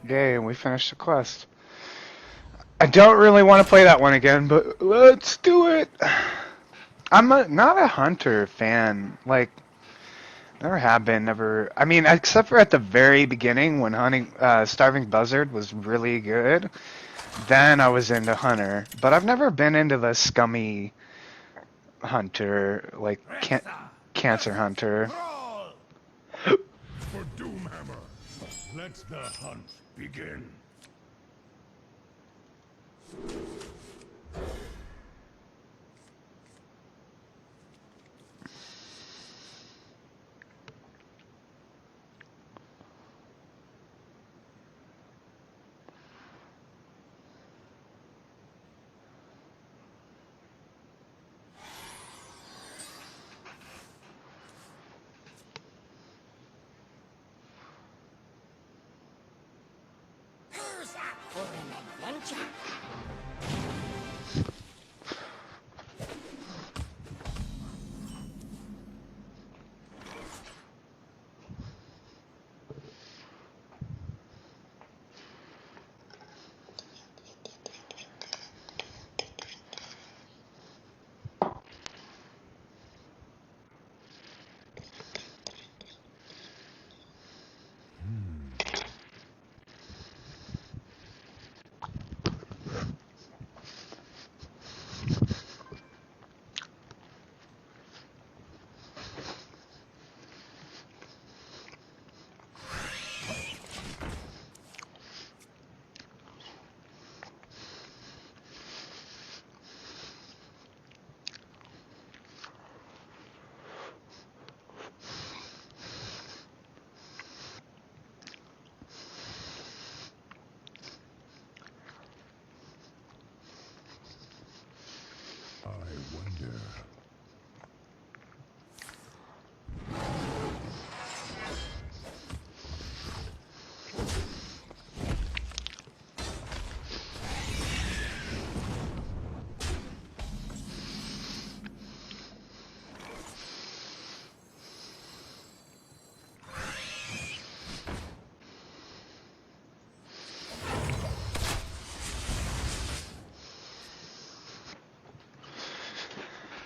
B: Yay, and we finished the quest. I don't really want to play that one again, but let's do it. I'm not a hunter fan. Like, never have been, never. I mean, except for at the very beginning when hunting, Starving Buzzard was really good. Then I was into hunter, but I've never been into the scummy hunter, like cancer hunter.
E: Crawl! For Doomhammer. Let the hunt begin.
D: Who's up for an adventure? I wonder.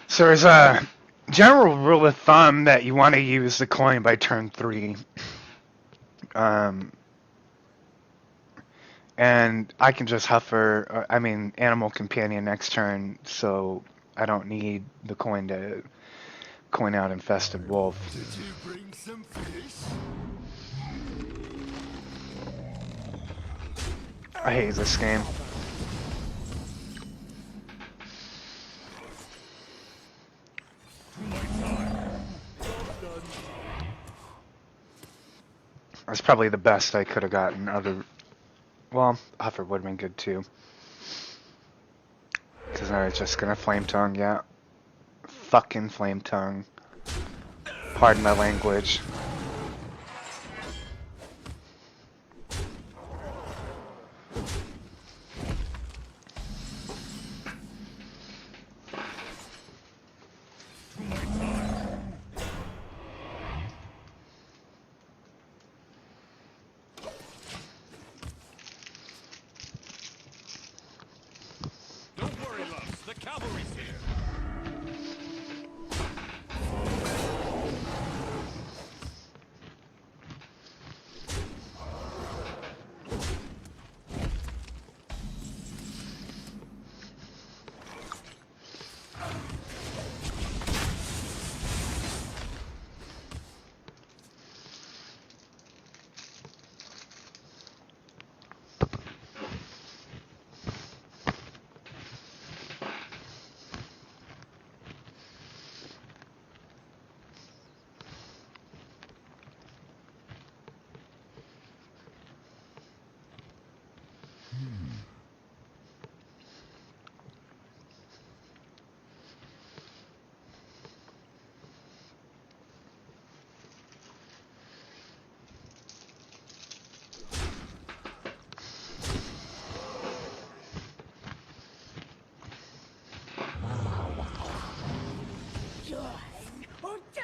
B: So there's a general rule of thumb that you want to use the coin by turn 3. And I can just animal companion next turn, so I don't need the coin to coin out infested wolf.
E: Did you bring some fish?
B: I hate this game. That's probably the best I could have gotten. Well, Huffer would have been good too. Because now it's just gonna flame tongue, yeah. Fucking flame tongue. Pardon my language.
E: Don't worry, loves. The cavalry's here.
D: Join or die.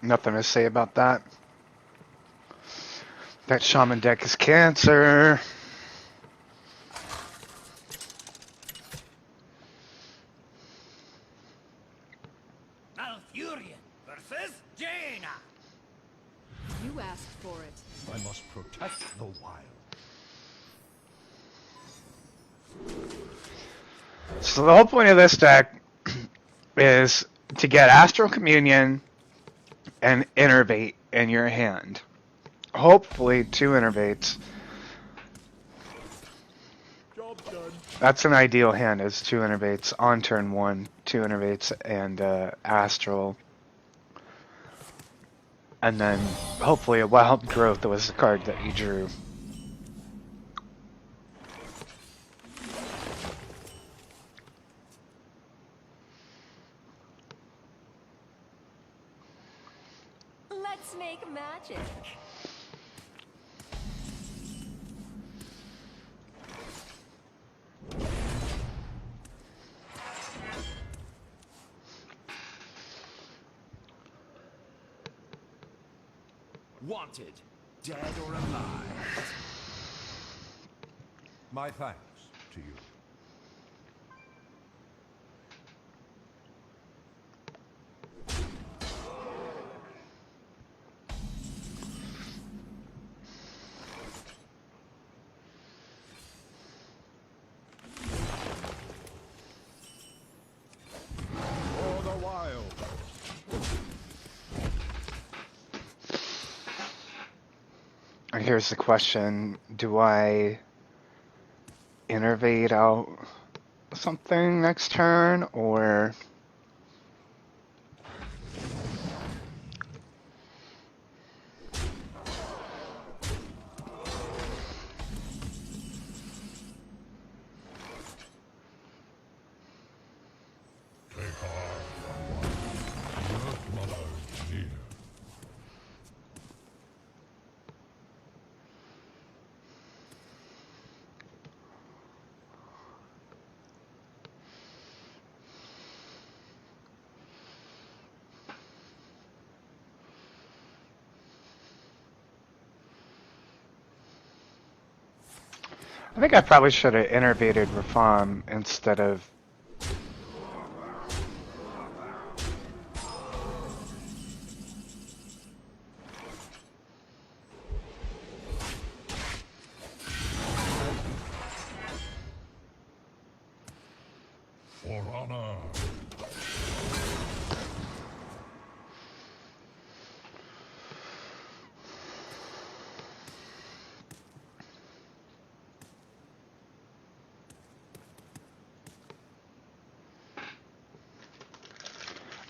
B: Nothing to say about that. That shaman deck is cancer.
E: Malfurion versus Jaina.
C: You asked for it.
E: I must protect the wild.
B: So the whole point of this deck is to get Astral Communion and Innervate in your hand. Hopefully 2 Innervates.
E: Job done.
B: That's an ideal hand, is 2 Innervates on turn 1, 2 Innervates and Astral. And then hopefully a Wild Growth was the card that you drew.
C: Let's make magic.
E: Wanted, dead or alive. My thanks to you. For the wild.
B: And here's the question, do I Innervate out something next turn, or... I think I probably should have innervated Rafam instead of.
E: For honor.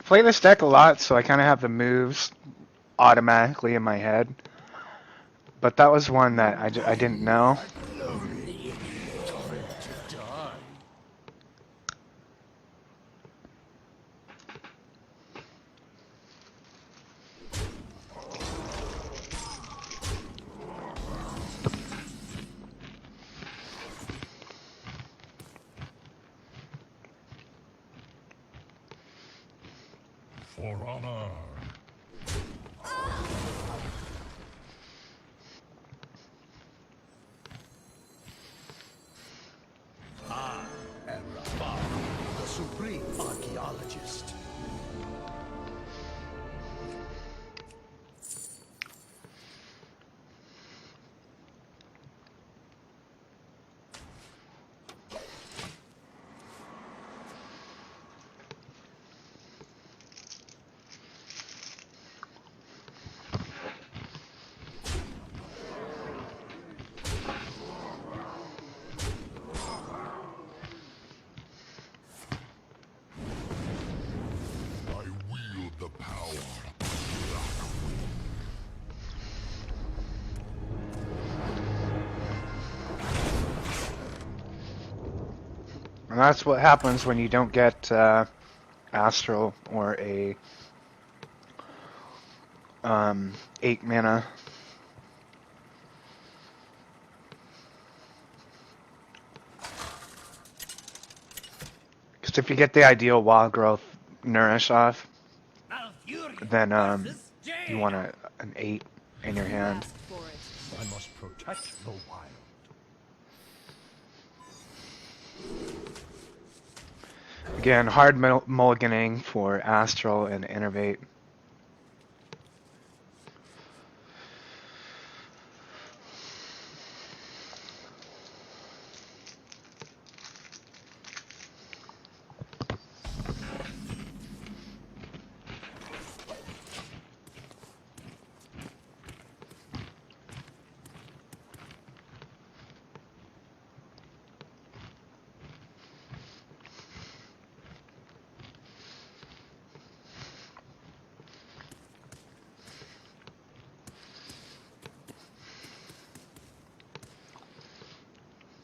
B: I play this deck a lot, so I kind of have the moves automatically in my head. But that was one that I didn't know.
A: Lonely, time to die.
E: For honor.
A: I am Rafal, the supreme archaeologist.
E: I wield the power.
B: And that's what happens when you don't get Astral or a 8 mana. Because if you get the ideal wild growth nourish off, then you want an 8 in your
C: You
B: hand.
C: asked for it.
A: I must protect the wild.
B: Again, hard mulliganing for Astral and Innervate.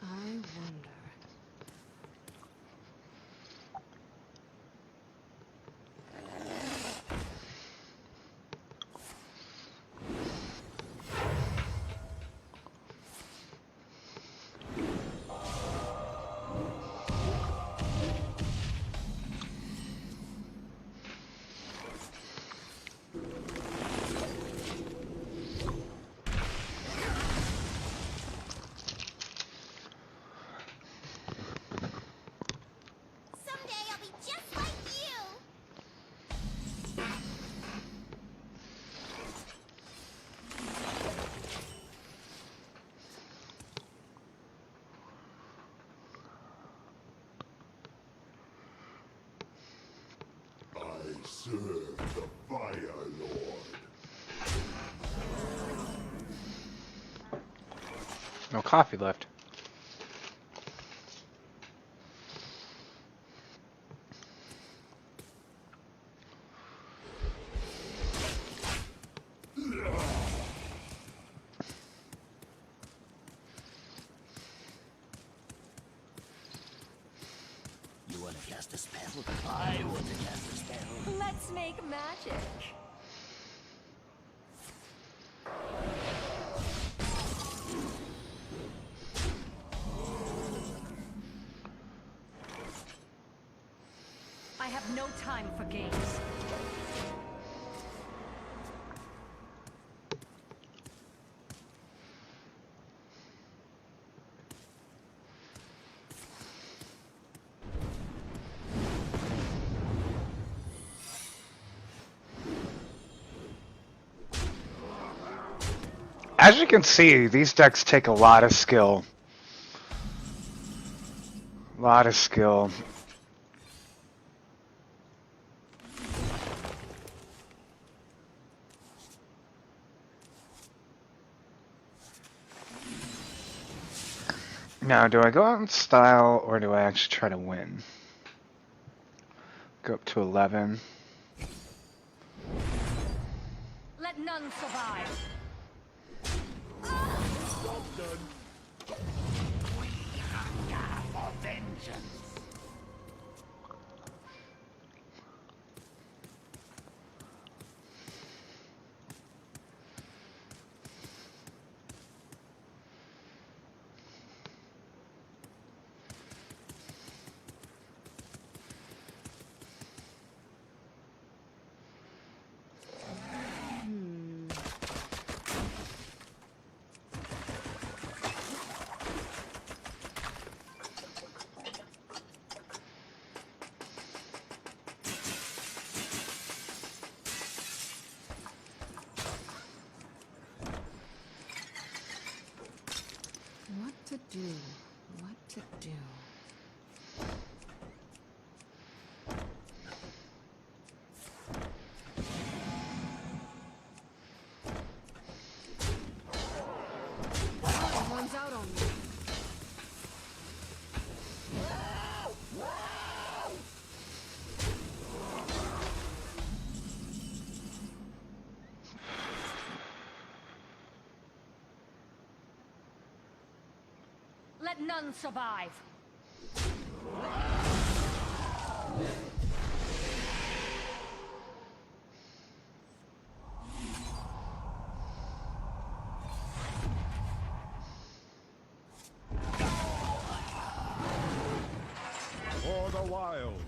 C: I wonder.
D: Someday I'll be just like you.
E: I serve the Fire Lord.
B: No coffee left.
A: You want to cast a spell? I want to cast a spell.
C: Let's make magic. I have no time for games.
B: As you can see, these decks take a lot of skill. A lot of skill. Now, do I go out in style, or do I actually try to win? Go up to 11.
C: Let none survive.
D: For vengeance.
C: What to do? What to do? Someone's out on me. Let none survive.
E: For the wild.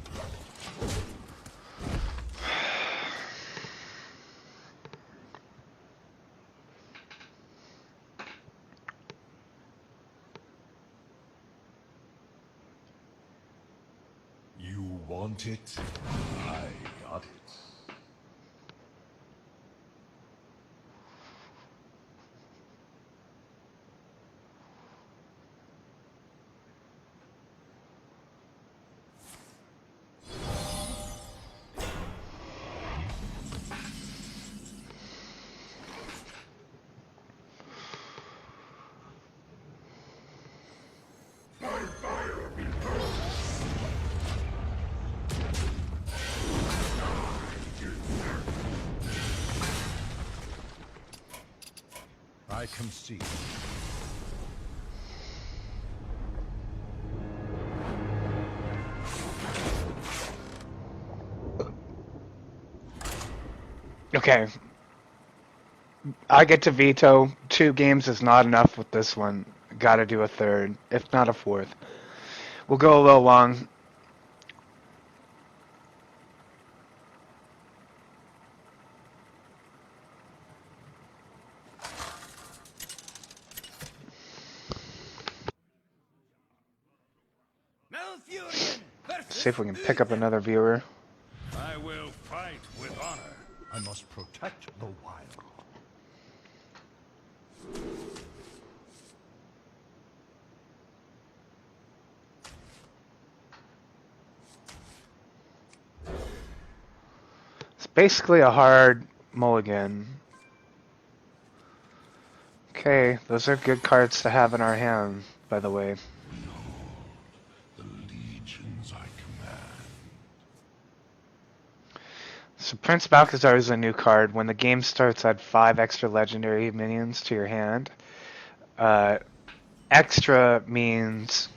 E: You want it? I got it. I concede.
B: Okay. I get to veto. 2 games is not enough with this one. Gotta do a third, if not a fourth. We'll go a little long.
E: Malfurion versus
B: See if we can pick up another viewer.
E: I will fight with honor. I must protect the wild.
B: It's basically a hard mulligan. Okay, those are good cards to have in our hand, by the way.
A: The legions I command.
B: So Prince Balthazar is a new card. When the game starts, add 5 extra legendary minions to your hand. Extra means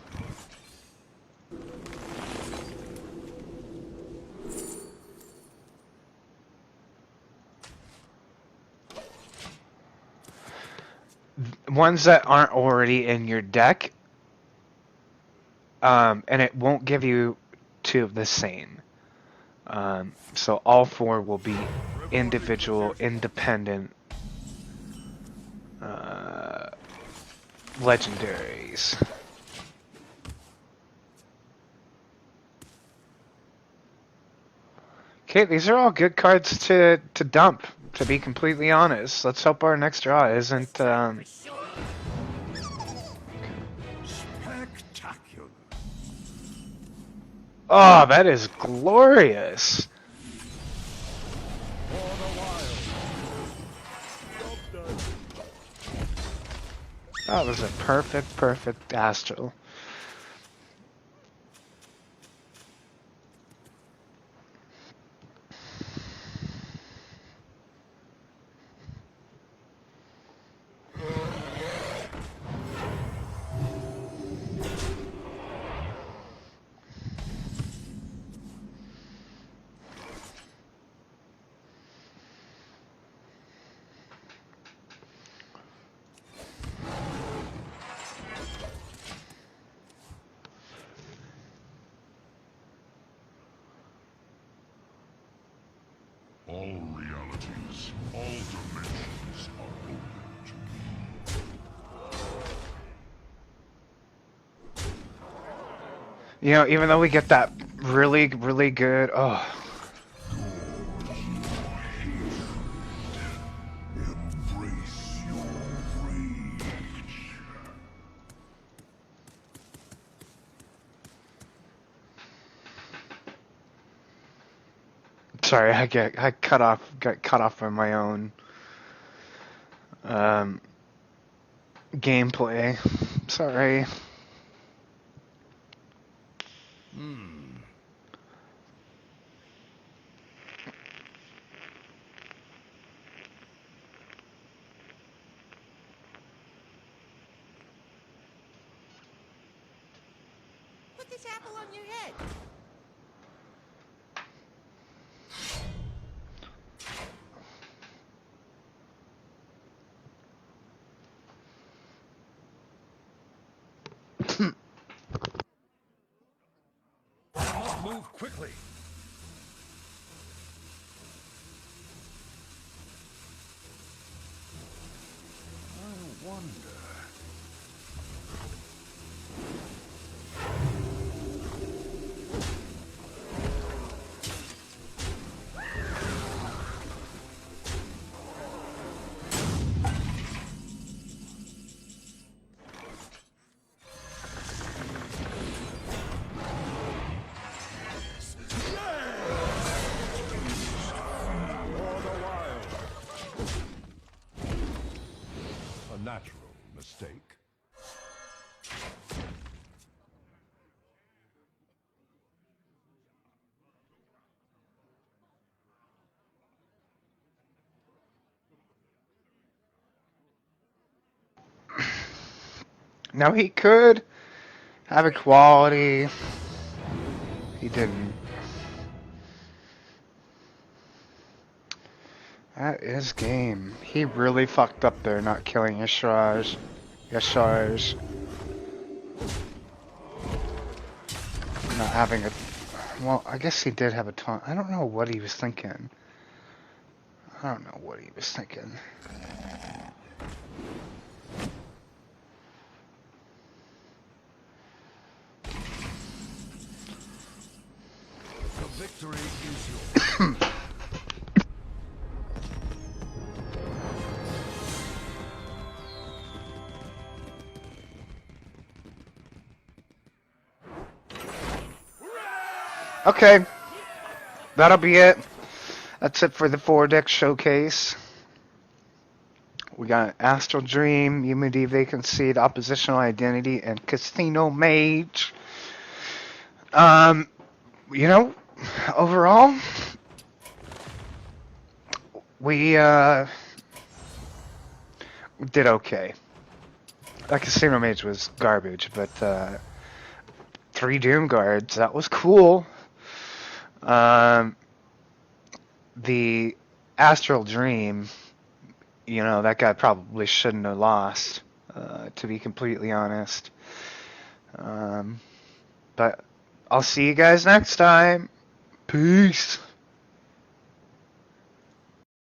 B: ones that aren't already in your deck, and it won't give you 2 of the same. So all 4 will be individual, independent legendaries. Okay, these are all good cards to dump, To be completely honest, let's hope our next draw isn't.
E: Spectacular.
B: Oh, that is glorious. That was a perfect astral.
E: All realities, all dimensions are open to me.
B: You know, even though we get that really good. Oh.
E: Embrace your rage.
B: Sorry, I got cut off by my own gameplay. Sorry.
D: Put this apple on your head.
E: I must move quickly. I wonder. A natural mistake.
B: Now he could have equality. He didn't. That is game. He really fucked up there not killing Yashars. Not having a... Well, I guess he did have a taunt. I don't know what he was thinking.
E: The victory is yours.
B: Okay. That'll be it. That's it for the 4-deck showcase. We got Astral Dream, Unity Vacancy, Oppositional Identity, and Casino Mage. You know, overall, we did okay. That Casino Mage was garbage, but 3 Doom Guards, that was cool. The Astral Dream, you know, that guy probably shouldn't have lost, to be completely honest. But I'll see you guys next time. Peace.